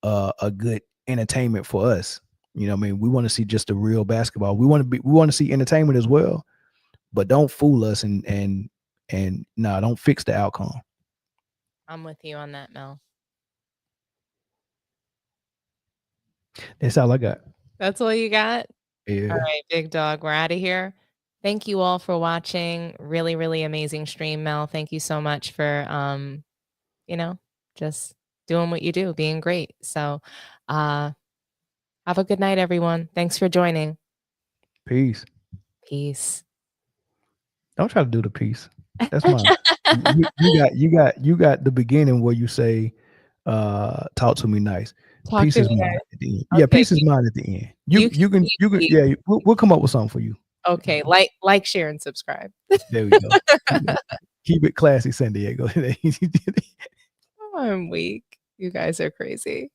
a good entertainment for us. You know what I mean? We want to see just the real basketball. We want to see entertainment as well, but don't fool us and don't fix the outcome. I'm with you on that, Mel. That's all I got. That's all you got? Yeah. All right, big dog. We're out of here. Thank you all for watching. Really, really amazing stream, Mel. Thank you so much for just doing what you do, being great. So have a good night, everyone. Thanks for joining. Peace. Peace. Don't try to do the peace. That's mine. you got the beginning where you say talk to me nice. Peace is mine at the end. Yeah, peace is mine at the end. You can yeah, we'll come up with something for you. Okay, like, share, and subscribe. There we go. Keep it classy, San Diego. I'm weak. You guys are crazy.